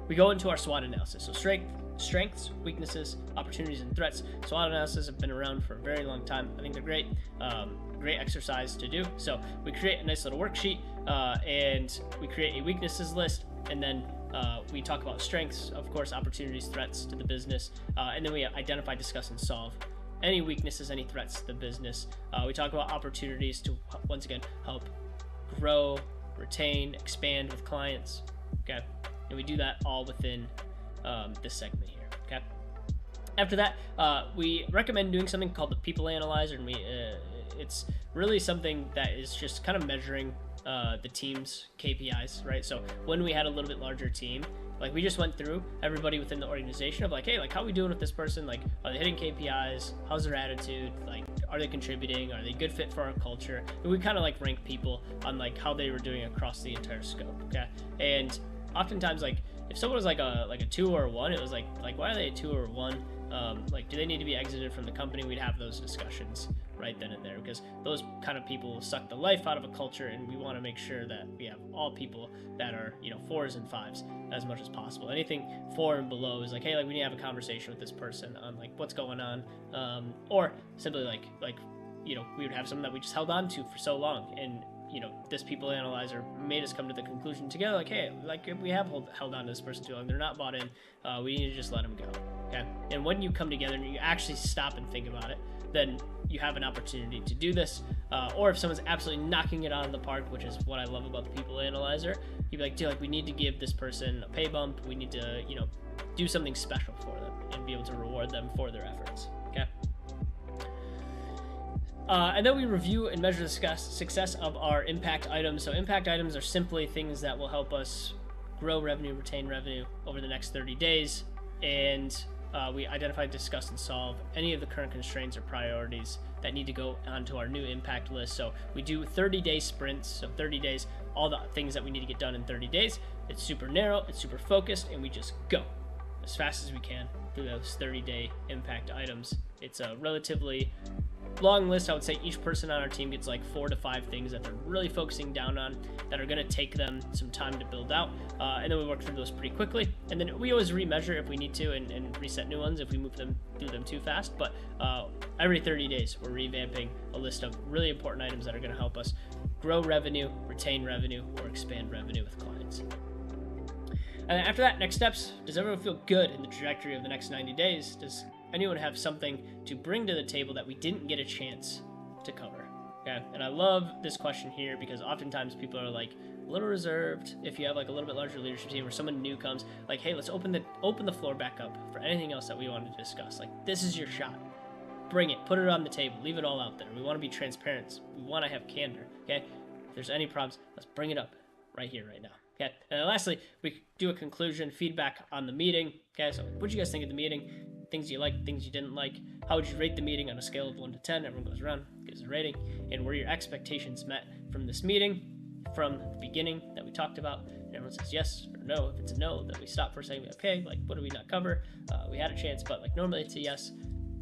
We go into our SWOT analysis. So strengths, weaknesses, opportunities, and threats. SWOT analysis have been around for a very long time. I think they're great. Great exercise to do. So we create a nice little worksheet and we create a weaknesses list, and then we talk about strengths, of course, opportunities, threats to the business, and then we identify, discuss, and solve any weaknesses, any threats to the business. We talk about opportunities to, once again, help grow, retain, expand with clients, okay? And we do that all within this segment here, okay? After that, we recommend doing something called the People Analyzer, and it's really something that is just kind of measuring the team's KPIs, right? So when we had a little bit larger team, like we just went through everybody within the organization of like, hey, like how are we doing with this person? Like, are they hitting KPIs? How's their attitude? Like, are they contributing? Are they a good fit for our culture? And we kind of like rank people on like how they were doing across the entire scope, okay? And oftentimes, like if someone was like a 2 or a 1, it was like why are they a 2 or a 1? Like, do they need to be exited from the company? We'd have those discussions right then and there, because those kind of people suck the life out of a culture, and we want to make sure that we have all people that are 4s and 5s as much as possible. Anything 4 and below is like, hey, like we need to have a conversation with this person on like what's going on, or simply like we would have something that we just held on to for so long, and this People Analyzer made us come to the conclusion together, like, hey, like we have held on to this person too long, they're not bought in, we need to just let them go, okay? And when you come together and you actually stop and think about it, then you have an opportunity to do this, or if someone's absolutely knocking it out of the park, which is what I love about the People Analyzer, you'd be like, dude, like we need to give this person a pay bump, we need to, do something special for them and be able to reward them for their efforts, okay? And then we review and measure the success of our impact items. So impact items are simply things that will help us grow revenue, retain revenue over the next 30 days. And we identify, discuss, and solve any of the current constraints or priorities that need to go onto our new impact list. So we do 30-day sprints. So 30 days, all the things that we need to get done in 30 days. It's super narrow, it's super focused, and we just go as fast as we can through those 30-day impact items. It's a relatively long list. I would say each person on our team gets like 4 to 5 things that they're really focusing down on that are going to take them some time to build out, and then we work through those pretty quickly, and then we always remeasure if we need to and reset new ones if we move them through them too fast. But every 30 days we're revamping a list of really important items that are going to help us grow revenue, retain revenue, or expand revenue with clients. And after that, next steps. Does everyone feel good in the trajectory of the next 90 days? Does anyone have something to bring to the table that we didn't get a chance to cover? Okay, and I love this question here because oftentimes people are like a little reserved. If you have like a little bit larger leadership team or someone new comes, like, hey, let's open the floor back up for anything else that we wanted to discuss. Like, this is your shot. Bring it, put it on the table, leave it all out there. We want to be transparent. We want to have candor. Okay, if there's any problems, let's bring it up right here, right now. Okay, and then lastly, we do a conclusion, feedback on the meeting. Okay, so what did you guys think of the meeting? Things you liked, things you didn't like. How would you rate the meeting on a scale of 1 to 10? Everyone goes around, gives a rating. And were your expectations met from this meeting, from the beginning that we talked about? And everyone says yes or no. If it's a no, then we stop for a second. Okay, like, what did we not cover? We had a chance, but like normally it's a yes.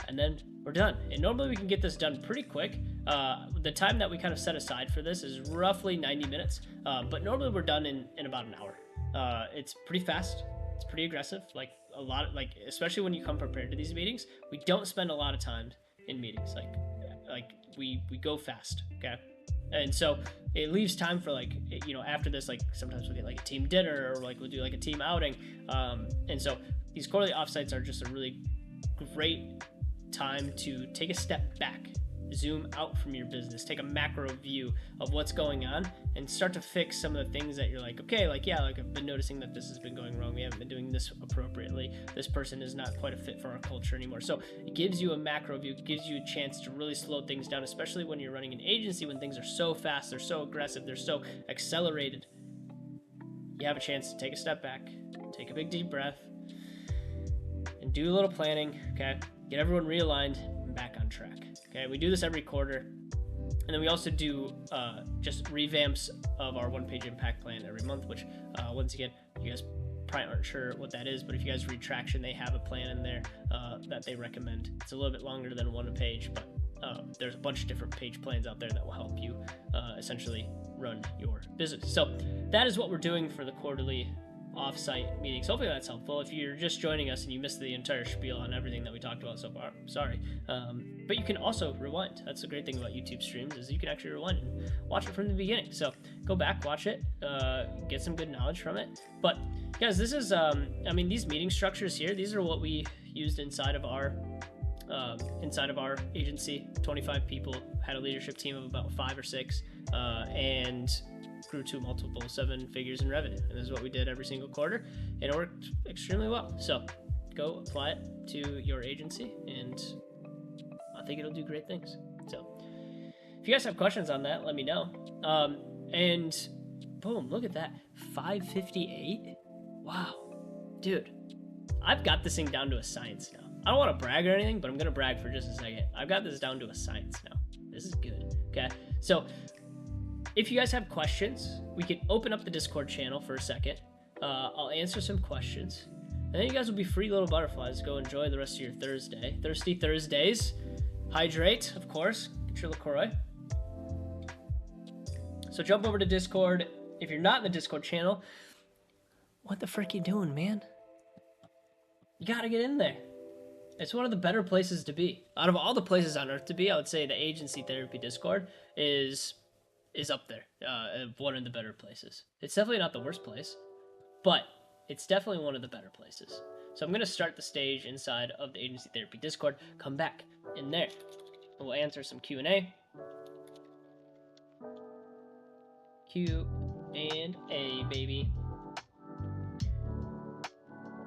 And then we're done. And normally we can get this done pretty quick. The time that we kind of set aside for this is roughly 90 minutes, but normally we're done in about an hour. It's pretty fast. It's pretty aggressive. Like a lot of, like, especially when you come prepared to these meetings, we don't spend a lot of time in meetings. Like we go fast. Okay. And so it leaves time for, like, you know, after this, like sometimes we'll get like a team dinner, or like we'll do like a team outing. And so these quarterly offsites are just a really great time to take a step back, zoom out from your business, take a macro view of what's going on, and start to fix some of the things that you're like, okay, like, yeah, like I've been noticing that this has been going wrong. We haven't been doing this appropriately. This person is not quite a fit for our culture anymore. So it gives you a macro view, it gives you a chance to really slow things down, especially when you're running an agency, when things are so fast, they're so aggressive, they're so accelerated. You have a chance to take a step back, take a big deep breath, and do a little planning, okay? Get everyone realigned and back on track, okay? We do this every quarter. And then we also do just revamps of our one-page impact plan every month, which, once again, you guys probably aren't sure what that is, but if you guys read Traction, they have a plan in there that they recommend. It's a little bit longer than one page, but there's a bunch of different page plans out there that will help you essentially run your business. So that is what we're doing for the quarterly offsite meetings. Hopefully that's helpful. If you're just joining us and you missed the entire spiel on everything that we talked about so far, sorry. But you can also rewind. That's the great thing about YouTube streams, is you can actually rewind and watch it from the beginning. So go back, watch it, get some good knowledge from it. But guys, this is, I mean, these meeting structures here, these are what we used inside of our agency. 25 people, had a leadership team of about 5 or 6, and grew to multiple 7 figures in revenue. And this is what we did every single quarter, and it worked extremely well. So go apply it to your agency, and I think it'll do great things. So if you guys have questions on that, let me know. And boom, look at that, 558. Wow, dude, I've got this thing down to a science now. I don't want to brag or anything, but I'm gonna brag for just a second. I've got this down to a science now. This is good. Okay, so if you guys have questions, we can open up the Discord channel for a second. I'll answer some questions, and then you guys will be free little butterflies. Go enjoy the rest of your Thursday. Thirsty Thursdays. Hydrate, of course. Get your LaCroix. So jump over to Discord. If you're not in the Discord channel, what the frick you doing, man? You gotta get in there. It's one of the better places to be. Out of all the places on earth to be, I would say the Agency Therapy Discord is up there, one of the better places. It's definitely not the worst place, but it's definitely one of the better places. So I'm going to start the stage inside of the Agency Therapy Discord. Come back in there. We'll answer some Q&A. Q&A, baby.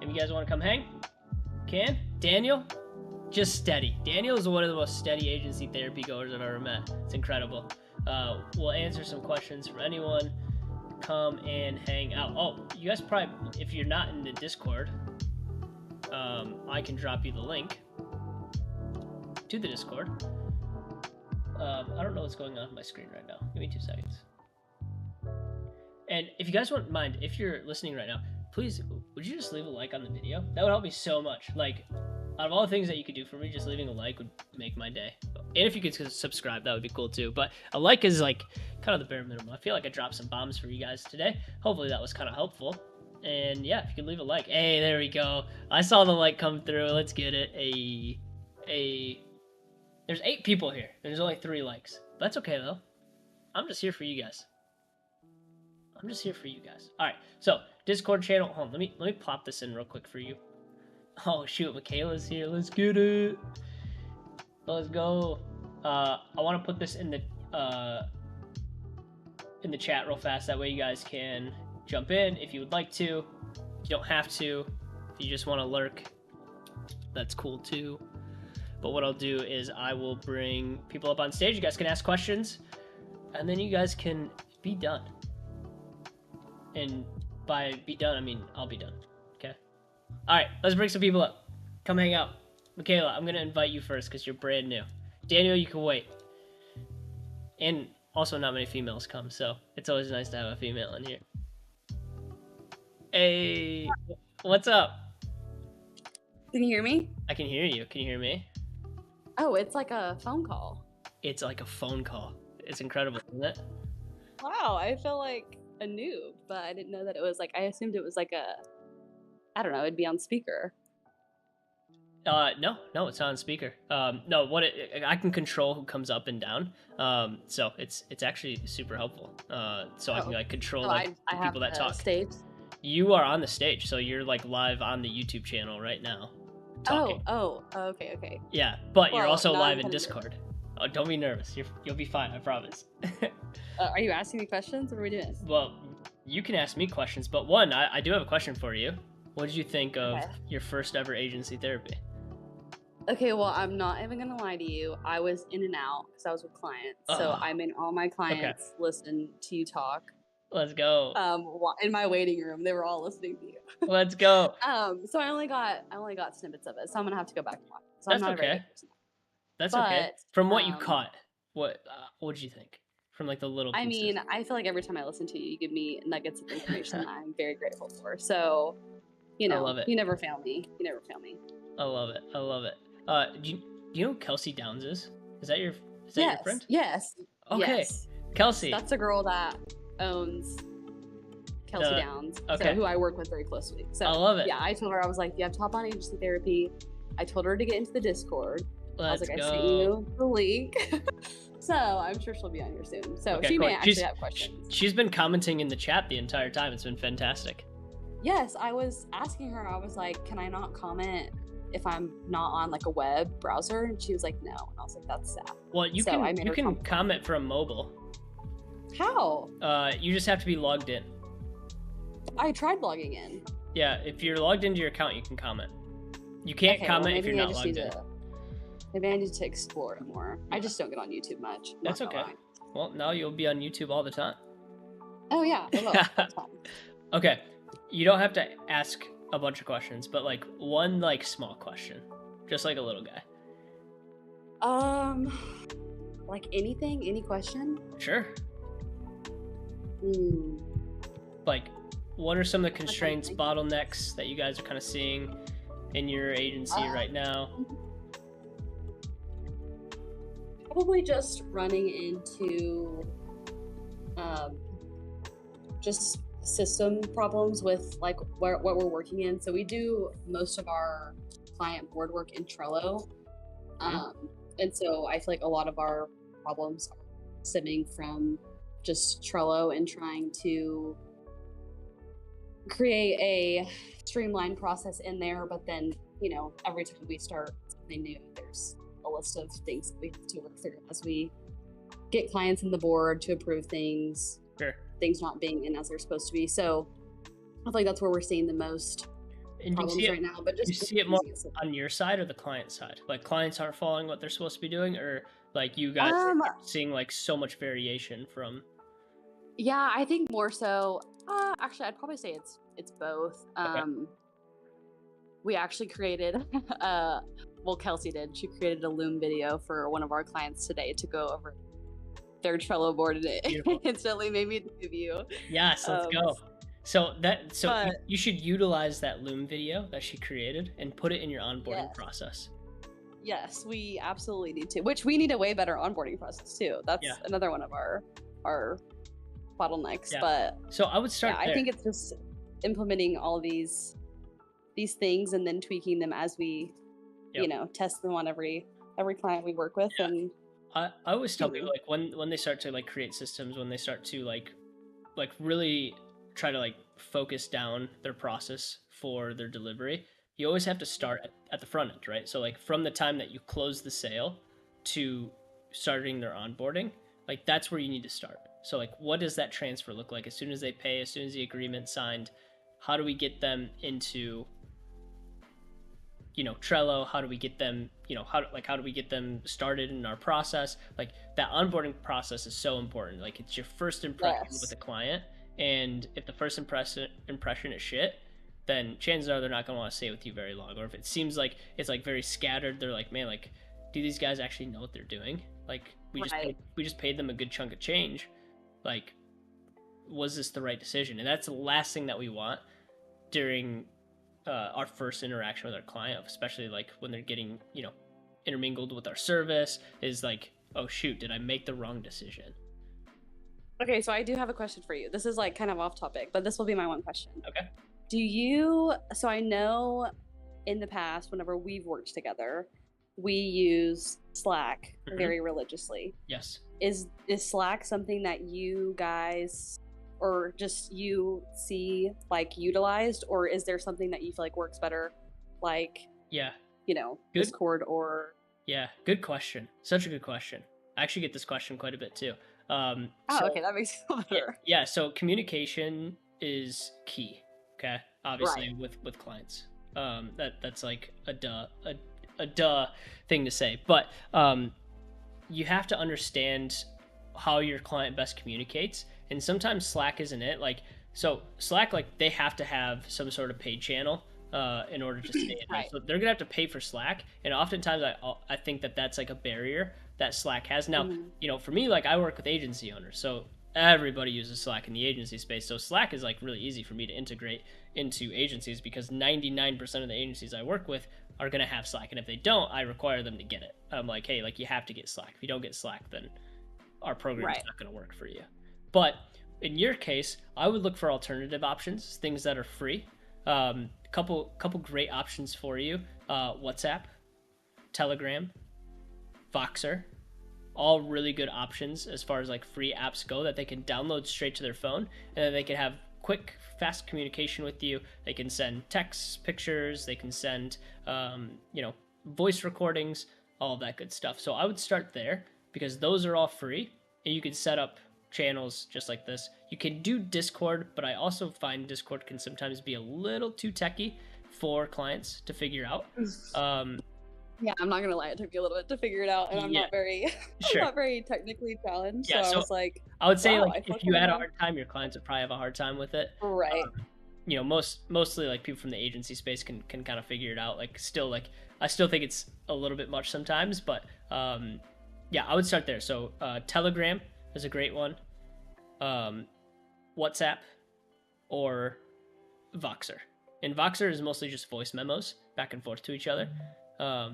If you guys want to come hang, can. Daniel, just steady. Daniel is one of the most steady agency therapy goers I've ever met. It's incredible. We'll answer some questions from anyone. Come and hang out. Oh, you guys probably, if you're not in the Discord, I can drop you the link to the Discord. I don't know what's going on my screen right now. Give me 2 seconds. And if you guys wouldn't mind, if you're listening right now, please, would you just leave a like on the video? That would help me so much. Like, out of all the things that you could do for me, just leaving a like would make my day. And if you could subscribe, that would be cool too. But a like is like kind of the bare minimum. I feel like I dropped some bombs for you guys today. Hopefully that was kind of helpful. And yeah, if you could leave a like. Hey, there we go. I saw the like come through. Let's get it. There's 8 people here. There's only 3 likes. That's okay though. I'm just here for you guys. I'm just here for you guys. All right. So Discord channel. Hold on. Let me plop this in real quick for you. Oh shoot, Michaela's here. Let's get it. Let's go. I want to put this in the chat real fast. That way you guys can jump in if you would like to. You don't have to. If you just want to lurk, that's cool too. But what I'll do is I will bring people up on stage. You guys can ask questions, and then you guys can be done. And by be done, I mean I'll be done. Okay? All right, let's bring some people up. Come hang out. Michaela, I'm going to invite you first because you're brand new. Daniel, you can wait. And also not many females come, so it's always nice to have a female in here. Hey, what's up? Can you hear me? I can hear you. Can you hear me? Oh, it's like a phone call. It's like a phone call. It's incredible, isn't it? Wow, I feel like a noob, but I didn't know that it was like, I assumed it was like I don't know, it'd be on speaker. No, it's not on speaker. No, I can control who comes up and down. So it's actually super helpful. So I can like control like the people that talk. Stage. You are on the stage, so you're like live on the YouTube channel right now, talking. Okay. Yeah, but you're also live in Discord. Oh, don't be nervous. You'll be fine. I promise. Are you asking me questions? What are we doing? Well, you can ask me questions, but one, I do have a question for you. What did you think of your first ever agency therapy? Okay, well, I'm not even gonna lie to you. I was in and out because I was with clients, so I made all my clients listen to you talk. Let's go. In my waiting room, they were all listening to you. Let's go. So I only got snippets of it, so I'm gonna have to go back and watch. So That's I'm not okay. a very good person. That's okay. From what you caught, what did you think? From like the little pieces? I mean, I feel like every time I listen to you, you give me nuggets of information that I'm very grateful for. So, you know, I love it. You never fail me. I love it. Do you know who Kelsey Downs is? Is that your friend? Yes. Okay. Yes. Kelsey. That's a girl that owns Kelsey Downs, so who I work with very closely. So I love it. Yeah, I told her, I was like, you have to hop on agency therapy. I told her to get into the Discord. I was like, I sent you the link. So I'm sure she'll be on here soon. So she may actually have questions. She's been commenting in the chat the entire time. It's been fantastic. Yes, I was asking her, I was like, can I not comment if I'm not on like a web browser? And she was like, no. And I was like, that's sad. Well, you can comment from mobile. How? You just have to be logged in. I tried logging in. Yeah, if you're logged into your account, you can comment. You can't comment if you're not logged in. Maybe I need to explore it more. I just don't get on YouTube much. That's okay. Well, now you'll be on YouTube all the time. Oh yeah, I will. Okay, you don't have to ask a bunch of questions, but like one like small question, just like a little guy. Like anything, any question? Sure. Like, what are some of the constraints, bottlenecks that you guys are kind of seeing in your agency right now? Probably just running into just system problems with like what we're working in. So we do most of our client board work in Trello. And so I feel like a lot of our problems are stemming from just Trello and trying to create a streamlined process in there. But then, you know, every time we start something new, there's a list of things that we have to work through as we get clients in the board to approve things. Sure. Things not being in as they're supposed to be. So I feel like that's where we're seeing the most problems right now. But just you see it more on your side or the client side? Like clients aren't following what they're supposed to be doing, or like you guys are seeing like so much variation from? Yeah, I think more so. Actually, I'd probably say it's both. We actually created well, Kelsey did. She created a Loom video for one of our clients today to go over their Trello board, and it instantly made me think of you. Yes, let's go. So you should utilize that Loom video that she created and put it in your onboarding process. Yes, we absolutely need to. Which we need a way better onboarding process too. That's another one of our bottlenecks. Yeah. But so I would start. I think it's just implementing all these things and then tweaking them as we, you know, test them on every client we work with. Yeah. And I always tell people, like, when they start to like create systems, when they start to like really try to like focus down their process for their delivery, you always have to start at the front end, right? So like from the time that you close the sale to starting their onboarding, like that's where you need to start. So like, what does that transfer look like? As soon as they pay, as soon as the agreement's signed, how do we get them into, you know, Trello? How do we get them, you know, how do we get them started in our process? Like that onboarding process is so important. Like it's your first impression with a client. And if the first impression is shit, then chances are they're not going to want to stay with you very long. Or if it seems like it's like very scattered, they're like, man, like, do these guys actually know what they're doing? Like we just paid them a good chunk of change. Like, was this the right decision? And that's the last thing that we want during our first interaction with our client, especially like when they're getting, you know, intermingled with our service, is like, oh shoot, did I make the wrong decision? Okay, so I do have a question for you. This is like kind of off topic, but this will be my one question. Okay. So I know in the past, whenever we've worked together, we use Slack very religiously. Yes. Is Slack something that you guys or just you see like utilized, or is there something that you feel like works better, like Yeah. Good. Discord or? Yeah, good question. Such a good question. I actually get this question quite a bit too. Okay, that makes it better. Yeah, so communication is key. Okay, obviously with clients. That's like a duh thing to say, but you have to understand how your client best communicates, and sometimes Slack isn't it. Like, so Slack, like, they have to have some sort of paid channel in order to stay in. Right. So they're gonna have to pay for Slack, and oftentimes I think that's like a barrier that Slack has. Now, for me, like, I work with agency owners, so everybody uses Slack in the agency space. So Slack is like really easy for me to integrate into agencies because 99% of the agencies I work with are going to have Slack. And if they don't, I require them to get it. I'm like, hey, like, you have to get Slack. If you don't get Slack, then our program's not going to work for you. But in your case, I would look for alternative options, things that are free. Couple great options for you. WhatsApp, Telegram, Voxer, all really good options as far as like free apps go that they can download straight to their phone, and then they can have quick, fast communication with you. They can send texts, pictures, they can send voice recordings, all of that good stuff. So I would start there because those are all free, and you can set up channels just like this. You can do Discord, but I also find Discord can sometimes be a little too techy for clients to figure out. Yeah, I'm not gonna lie, it took me a little bit to figure it out, and I'm not very I'm not very technically challenged. Yeah, so I was like, I would say, like, if you had a hard time, your clients would probably have a hard time with it. Right. Mostly like people from the agency space can kind of figure it out. Like, still, like, I still think it's a little bit much sometimes, but yeah, I would start there. So Telegram is a great one. WhatsApp or Voxer. And Voxer is mostly just voice memos back and forth to each other.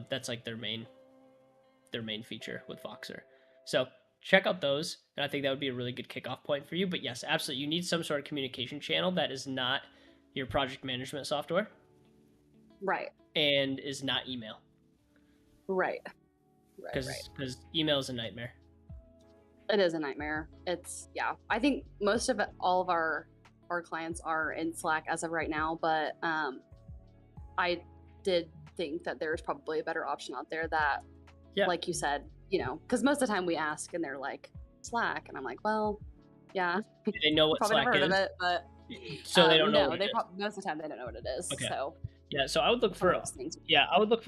That's like their main feature with Voxer. So check out those, and I think that would be a really good kickoff point for you. But yes, absolutely, you need some sort of communication channel that is not your project management software, right, and is not email, right, because email is a nightmare. It is a nightmare. I think most of all of our clients are in Slack as of right now, but I did think that there's probably a better option out there that, like you said, because most of the time we ask and they're like Slack, and I'm like, well, yeah, they know what probably Slack never heard is, of it, but so they don't know. Most of the time they don't know what it is. Okay. So yeah, so I would look for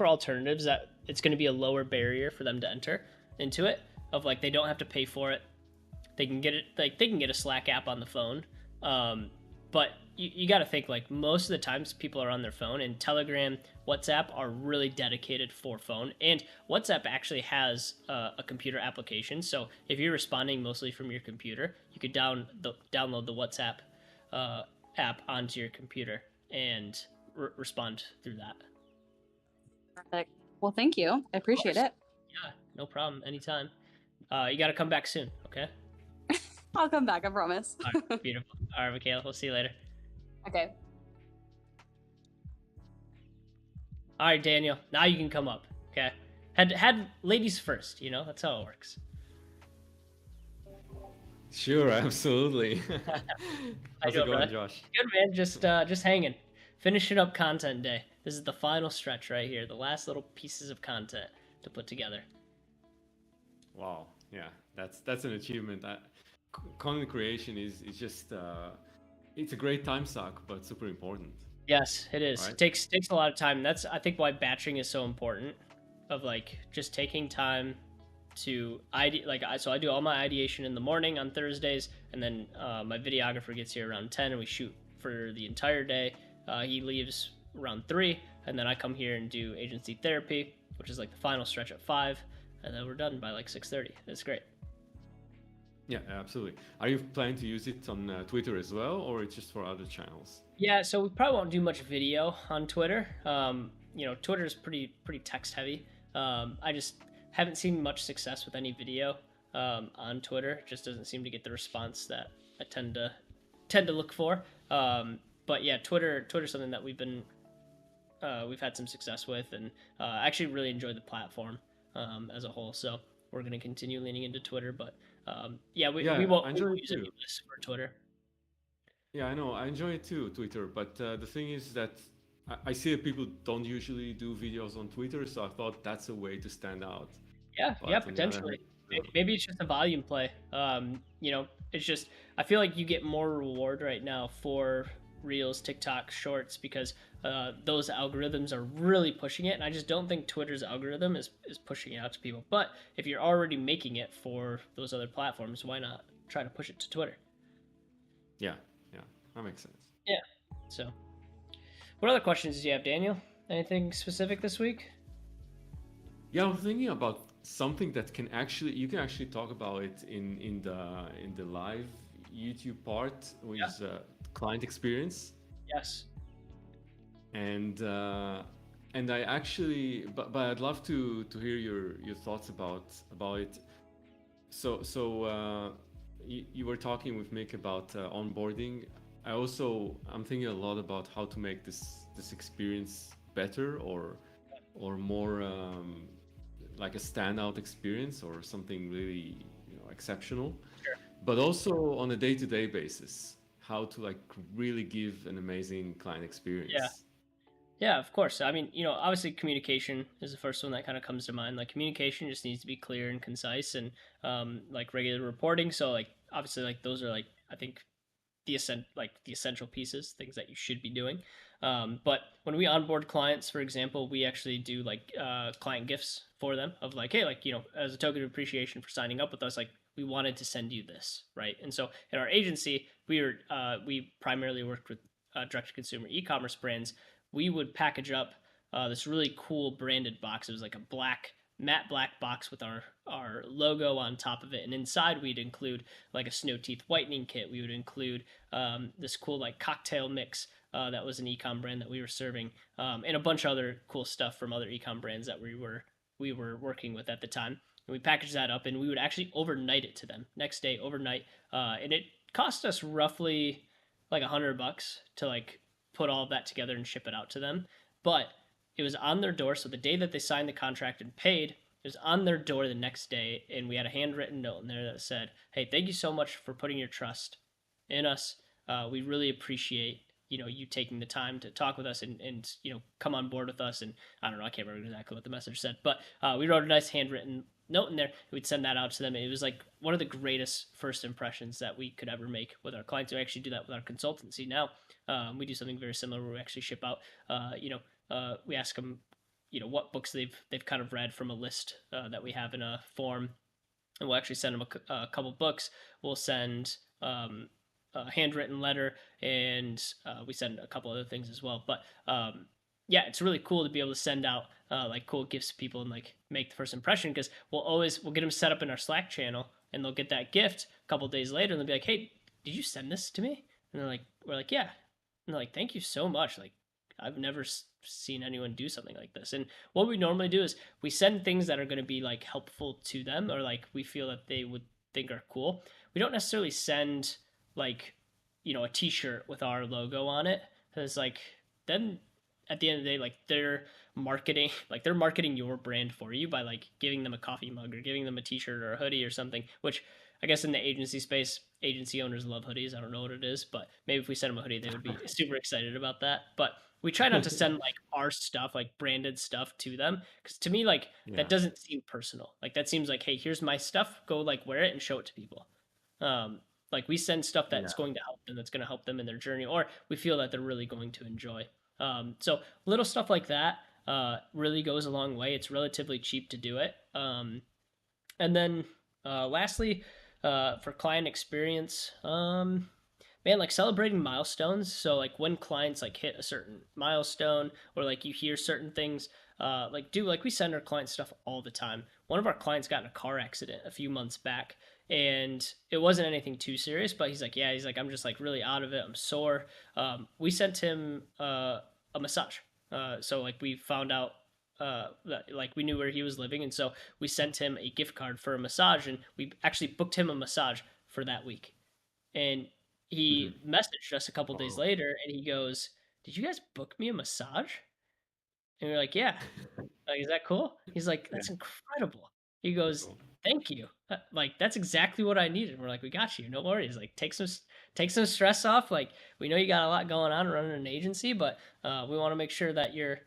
alternatives that it's going to be a lower barrier for them to enter into it. Of like, they don't have to pay for it. They can get it, like, they can get a Slack app on the phone. But you got to think, like, most of the times people are on their phone, and Telegram, WhatsApp are really dedicated for phone. And WhatsApp actually has a computer application. So if you're responding mostly from your computer, you could download the WhatsApp app onto your computer and respond through that. Perfect. Well, thank you. I appreciate it. Yeah, no problem. Anytime. You got to come back soon, okay? I'll come back, I promise. All right, beautiful. All right, Michaela, we'll see you later. Okay. All right, Daniel, now you can come up, okay? Had ladies first, that's how it works. Sure, absolutely. How's it going, Josh? Good, man. Just hanging, finishing up content day. This is the final stretch right here, the last little pieces of content to put together. Wow, yeah, that's an achievement. Content creation is just it's a great time suck, but super important. Yes, it is. Right? It takes a lot of time. And that's, I think, why batching is so important. Of like just taking time to so I do all my ideation in the morning on Thursdays, and then my videographer gets here around 10, and we shoot for the entire day. He leaves around 3, and then I come here and do agency therapy, which is like the final stretch at 5, and then we're done by like 6:30. It's great. Yeah, absolutely. Are you planning to use it on Twitter as well, or it's just for other channels? Yeah, so we probably won't do much video on Twitter. Twitter is pretty text heavy. I just haven't seen much success with any video on Twitter. It just doesn't seem to get the response that I tend to look for. but yeah, Twitter's something that we've had some success with, and actually really enjoy the platform as a whole. So we're going to continue leaning into Twitter, but yeah, we Yeah, won't, I we enjoy won't it use any too. of this for Twitter. Yeah, I know. I enjoy it too, Twitter. But the thing is that I see that people don't usually do videos on Twitter, so I thought that's a way to stand out. Yeah, But on the other potentially. hand, you know, Maybe it's just a volume play. It's just I feel like you get more reward right now for Reels, TikTok, Shorts because those algorithms are really pushing it, and I just don't think Twitter's algorithm is pushing it out to people. But if you're already making it for those other platforms, why not try to push it to Twitter? yeah, yeah, that makes sense. Yeah. So, what other questions do you have, Daniel? Anything specific this week? Yeah, I'm thinking about something that you can actually talk about it in the live YouTube part, which Yeah. is client experience. Yes. And I actually, but I'd love to hear your thoughts about it. So you were talking with Mick about onboarding. I'm thinking a lot about how to make this experience better or more like a standout experience or something really exceptional, Sure. but also on a day-to-day basis, how to like really give an amazing client Yeah. experience. Yeah, of course. I mean, obviously communication is the first one that kind of comes to mind. Like communication just needs to be clear and concise and like regular reporting. So like obviously like those are like I think the essential pieces, things that you should be doing. But when we onboard clients, for example, we actually do like client gifts for them of like, hey, like as a token of appreciation for signing up with us, like we wanted to send you this, right? And so in our agency, we primarily worked with direct to consumer e-commerce brands. We would package up this really cool branded box. It was like a matte black box with our logo on top of it, and inside we'd include like a snow teeth whitening kit. We would include this cool like cocktail mix that was an ecom brand that we were serving, and a bunch of other cool stuff from other ecom brands that we were working with at the time. And we packaged that up, and we would actually overnight it to them next day overnight, and it cost us roughly like $100 to like put all of that together and ship it out to them. But it was on their door. So the day that they signed the contract and paid, it was on their door the next day, and we had a handwritten note in there that said, "Hey, thank you so much for putting your trust in us. We really appreciate you taking the time to talk with us and come on board with us." And I don't know, I can't remember exactly what the message said, but we wrote a nice handwritten note in there. We'd send that out to them. It was like one of the greatest first impressions that we could ever make with our clients. We actually do that with our consultancy now. We do something very similar where we actually ship out we ask them what books they've kind of read from a list that we have in a form, and we'll actually send them a couple books. We'll send a handwritten letter, and we send a couple other things as well. But yeah, it's really cool to be able to send out like cool gifts to people and like make the first impression, because we'll get them set up in our Slack channel, and they'll get that gift a couple days later, and they'll be like, "Hey, did you send this to me?" And we're like, "Yeah." And they're like, "Thank you so much. Like, I've never seen anyone do something like this." And what we normally do is we send things that are going to be like helpful to them, or like we feel that they would think are cool. We don't necessarily send like a t-shirt with our logo on it, because like then at the end of the day, like they're marketing your brand for you by like giving them a coffee mug or giving them a t-shirt or a hoodie or something, which I guess in the agency space, agency owners love hoodies. I don't know what it is, but maybe if we send them a hoodie, they would be super excited about that. But we try not to send like our stuff, like branded stuff to them, because to me, like that Yeah, doesn't seem personal. Like that seems like, hey, here's my stuff. Go like wear it and show it to people. Like we send stuff that's yeah, going to help them, that's going to help them in their journey, or we feel that they're really going to enjoy. So little stuff like that really goes a long way. It's relatively cheap to do it. And then lastly, for client experience, man, like celebrating milestones. So like when clients like hit a certain milestone, or like you hear certain things, like we send our clients stuff all the time. One of our clients got in a car accident a few months back, and it wasn't anything too serious, but he's like, I'm just like really out of it. I'm sore. We sent him a massage. So like we found out that like we knew where he was living, and so we sent him a gift card for a massage, and we actually booked him a massage for that week. And he messaged us a couple days Oh. later, and he goes, "Did you guys book me a massage?" And we're like, "Yeah." Like, "Is that cool?" He's like, Yeah, "That's incredible." He that's goes, cool. "Thank you." Like, that's exactly what I needed. We're like, "We got you. No worries. Like, take some stress off. Like, we know you got a lot going on running an agency, but we want to make sure that you're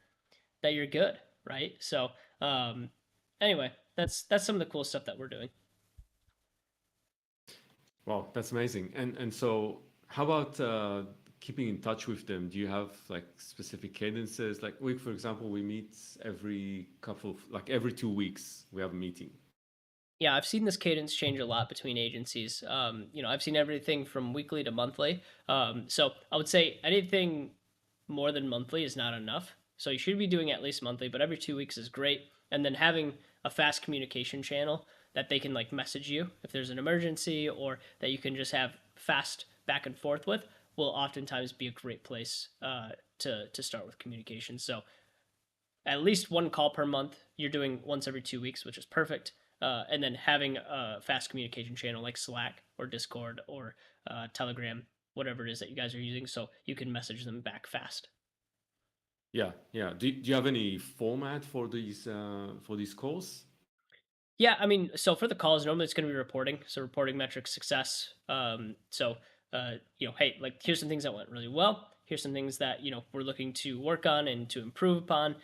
good, right?" So, anyway, that's some of the cool stuff that we're doing. Wow, that's amazing. And so how about keeping in touch with them? Do you have like specific cadences? Like we, for example, we meet every like every 2 weeks we have a meeting. Yeah, I've seen this cadence change a lot between agencies. I've seen everything from weekly to monthly. So I would say anything more than monthly is not enough. So you should be doing at least monthly, but every 2 weeks is great. And then having a fast communication channel that they can like message you if there's an emergency, or that you can just have fast back and forth with, will oftentimes be a great place to start with communication. So at least one call per month. You're doing once every 2 weeks, which is perfect. And then having a fast communication channel like Slack or Discord or Telegram, whatever it is that you guys are using, so you can message them back fast. Yeah, yeah. Do you have any format for these calls? Yeah, I mean, so for the calls, normally it's going to be reporting. So reporting metrics, success. Hey, like here's some things that went really well. Here's some things that we're looking to work on and to improve upon.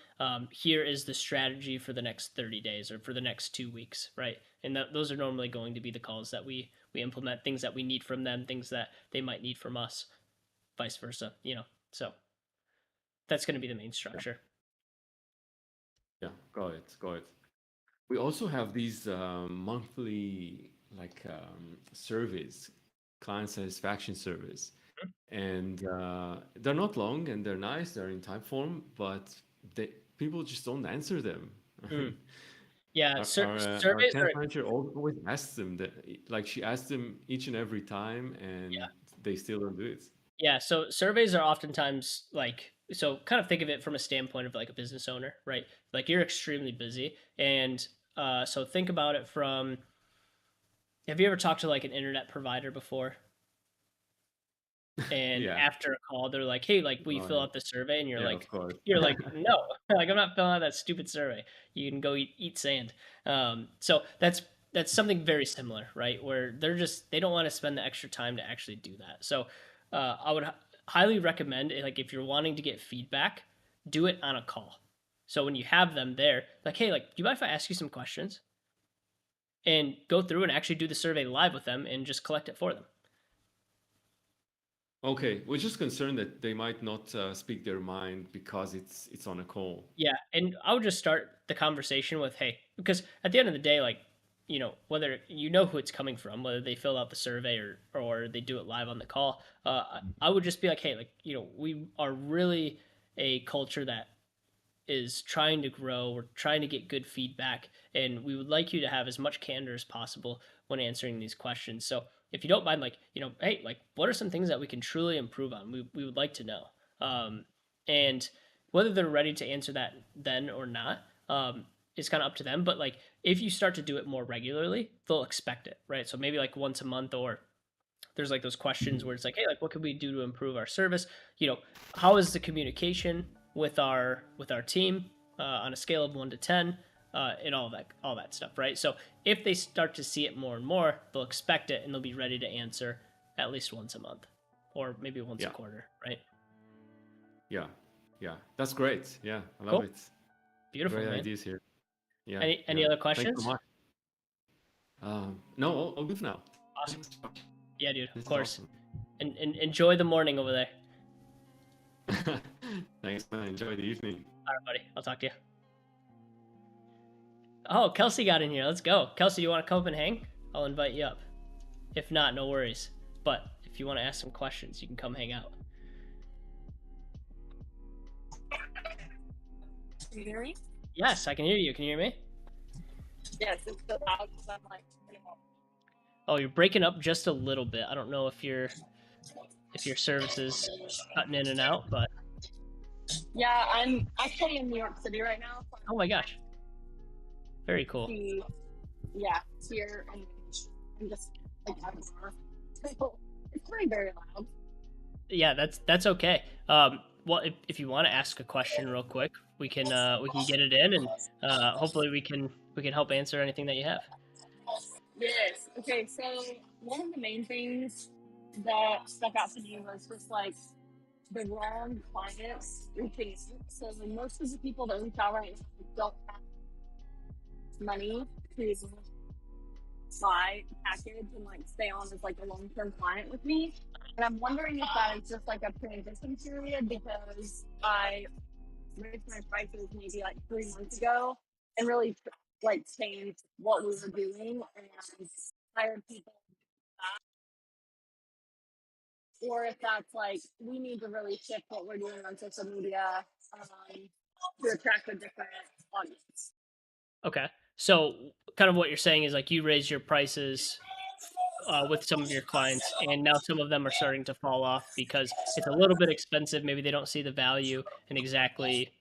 Here is the strategy for the next 30 days or for the next 2 weeks, right? And those are normally going to be the calls that we implement. Things that we need from them, things that they might need from us, vice versa. So that's going to be the main Yeah, structure. yeah. Got it, got it. We also have these monthly like surveys, client satisfaction surveys, and they're not long and they're nice. They're in type form, but people just don't answer them. Mm. Yeah, Our surveys are. account manager always asks them that, like she asks them each and every time, and they still don't do it. Yeah, so surveys are oftentimes like, so kind of think of it from a standpoint of like a business owner, right? Like you're extremely busy, and so think about it from, have you ever talked to like an internet provider before? And Yeah. after a call, they're like, "Hey, like, will you Oh, fill yeah. out the survey?" And Yeah, of course. you're like, "No, like, I'm not filling out that stupid survey. You can go eat sand." So that's something very similar, right? Where they don't want to spend the extra time to actually do that. So I would highly recommend, like, if you're wanting to get feedback, do it on a call. So when you have them there, like, "Hey, like, do you mind if I ask you some questions?" And go through and actually do the survey live with them and just collect it for them. Okay, we're just concerned that they might not speak their mind because it's on a call. Yeah, and I would just start the conversation with, "Hey," because at the end of the day, like, whether who it's coming from, whether they fill out the survey or they do it live on the call, I would just be like, "Hey, like, we are really a culture that is trying to grow. We're trying to get good feedback, and we would like you to have as much candor as possible when answering these questions. So if you don't mind, like, hey, like, what are some things that we can truly improve on? We would like to know." And whether they're ready to answer that then or not, is kind of up to them. But like, if you start to do it more regularly, they'll expect it, right? So maybe like once a month, or there's like those questions where it's like, "Hey, like, what could we do to improve our service? How is the communication with our team on a scale of 1 to 10, and all that stuff, right?" So if they start to see it more and more, they'll expect it and they'll be ready to answer at least once a month, or maybe once a Yeah, quarter, right? yeah, yeah. That's great. Yeah, I love Cool, it. beautiful, Great man. ideas here. Yeah, Any yeah. other Thanks so questions? much. No, all good now. Awesome. Thanks so much. Yeah, dude, of This is course. awesome. And enjoy the morning over there. Thanks, man. Enjoy the evening. All right, buddy. I'll talk to you. Oh, Kelsey got in here. Let's go. Kelsey, you want to come up and hang? I'll invite you up. If not, no worries. But if you want to ask some questions, you can come hang out. Can you hear me? Yes, I can hear you. Can you hear me? Yes, it's so loud because I'm like, Oh, you're breaking up just a little bit. I don't know if your service is cutting in and out, but yeah, I'm actually in New York City right now. So oh my gosh, very cool. yeah, here and I'm just like out of the car. It's very, very loud. Yeah, that's okay. Well, if you want to ask a question real quick, we can get it in, and hopefully we can help answer anything that you have. Yes. Okay, so one of the main things that stuck out to me was just like the wrong clients reaching out. So most of the people that reach out right now don't have money to buy a package and like stay on as like a long-term client with me. And I'm wondering if that is just like a transition period because I raised my prices maybe like 3 months ago and really like changed what we were doing and hired people, or if that's like we need to really shift what we're doing on social media to attract a different audience. Okay. So kind of what you're saying is like you raise your prices with some of your clients, and now some of them are starting to fall off because it's a little bit expensive. Maybe they don't see the value, and exactly,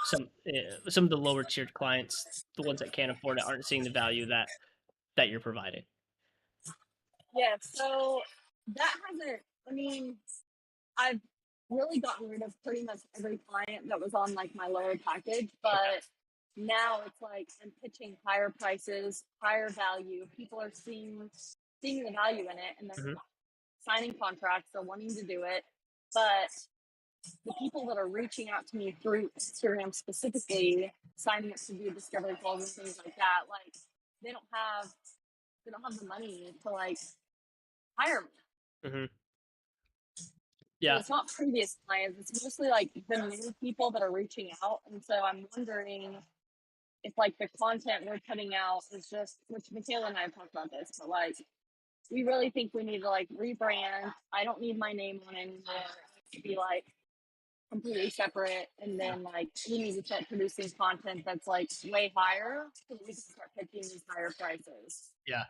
some of the lower tiered clients, the ones that can't afford it, aren't seeing the value that you're providing. Yeah, so that hasn't, I mean, I've really gotten rid of pretty much every client that was on like my lower package, but now it's like I'm pitching higher prices, higher value. People are seeing the value in it and they're Hmm. signing contracts, they're wanting to do it. But the people that are reaching out to me through Instagram specifically, signing up to do discovery calls and things like that, like they don't have they don't have the money to like hire me. Hmm. So Yeah. it's not previous clients, it's mostly like the new people that are reaching out. And so I'm wondering if like the content we're putting out is just, which Michaela and I have talked about this, but like we really think we need to like rebrand. I don't need my name on anymore. It needs to be like completely separate. And then like we need to start producing content that's like way higher so that we can start pitching these higher prices. Yeah.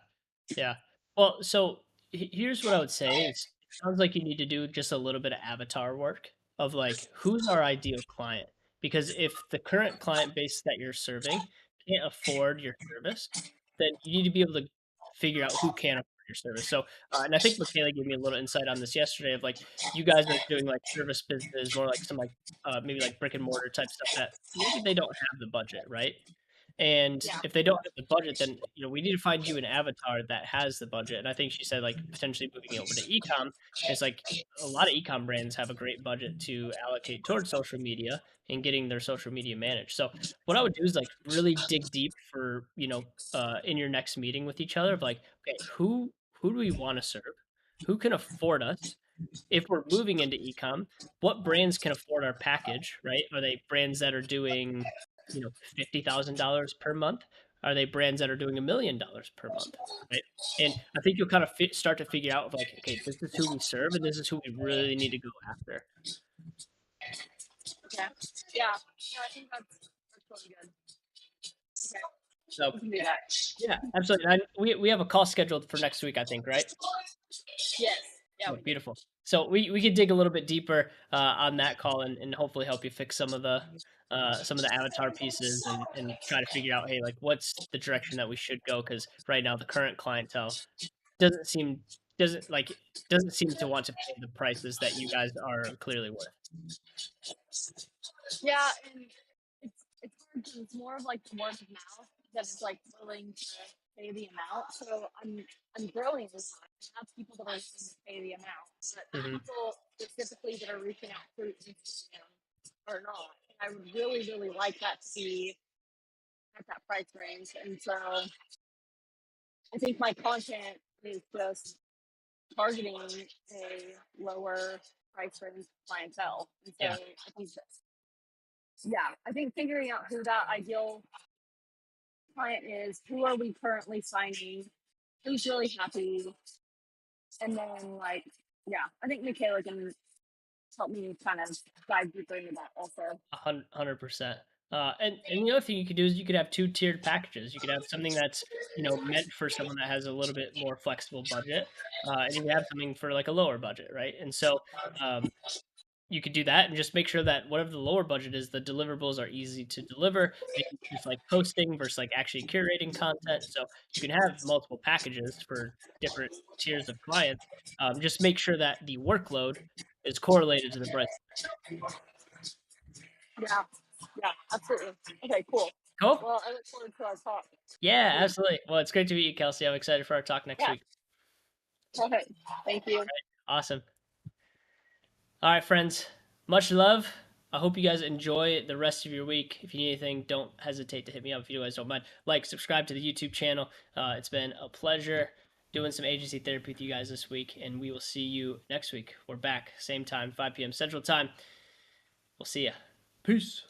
Yeah. Well, so here's what I would say is it sounds like you need to do just a little bit of avatar work of like who's our ideal client? Because if the current client base that you're serving can't afford your service, then you need to be able to figure out who can afford your service. So, and I think Michaela gave me a little insight on this yesterday of like you guys are doing like service business, more like some like maybe like brick and mortar type stuff that maybe they don't have the budget, right? And Yeah. if they don't have the budget, then we need to find you an avatar that has the budget. And I think she said like potentially moving it over to ecom. And it's like a lot of ecom brands have a great budget to allocate towards social media and getting their social media managed. So what I would do is like really dig deep for in your next meeting with each other of like, okay, who do we want to serve? Who can afford us? If we're moving into ecom, what brands can afford our package, right? Are they brands that are doing, $50,000 per month? Are they brands that are doing $1 million per month, right? And I think you'll kind of start to figure out like, okay, this is who we serve, and this is who we really need to go after. Okay. Yeah. No, I think that's really good. Okay. So We can do that. yeah, absolutely. And we have a call scheduled for next week, I think, right? Yes. Yeah, Oh, we do. beautiful. So we could dig a little bit deeper on that call and hopefully help you fix some of the avatar pieces and try to figure out, hey, like what's the direction that we should go? Because right now the current clientele doesn't seem doesn't like doesn't seem to want to pay the prices that you guys are clearly worth. Yeah, and it's hard because it's more of like the word of mouth that is like willing to pay the amount. So I'm growing a lot. I have people that are willing to pay the amount, but Hmm. people specifically that are reaching out through Instagram are not. I would really like that to be at that price range, and so I think my content is just targeting a lower price range clientele, and so Yeah. I think yeah, I think figuring out who that ideal client is, who are we currently signing, who's really happy, and then like, yeah, I think Michaela can help me kind of dive deeper into that also. 100%. And the other thing you could do is you could have two tiered packages. You could have something that's meant for someone that has a little bit more flexible budget, and you could have something for like a lower budget, right? And so um, you could do that and just make sure that whatever the lower budget is, the deliverables are easy to deliver. Maybe just like posting versus like actually curating content. So you can have multiple packages for different tiers of clients. Just make sure that the workload is correlated to the price. Yeah. Yeah. Absolutely. Okay. Cool. Cool. Well, I look forward to our talk. Yeah, absolutely. Well, it's great to meet you, Kelsey. I'm excited for our talk next Yeah. week. Okay. Thank you. Awesome. All right, friends. Much love. I hope you guys enjoy the rest of your week. If you need anything, don't hesitate to hit me up if you guys don't mind. Like, subscribe to the YouTube channel. It's been a pleasure doing some agency therapy with you guys this week, and we will see you next week. We're back, same time, 5 p.m. Central Time. We'll see ya. Peace.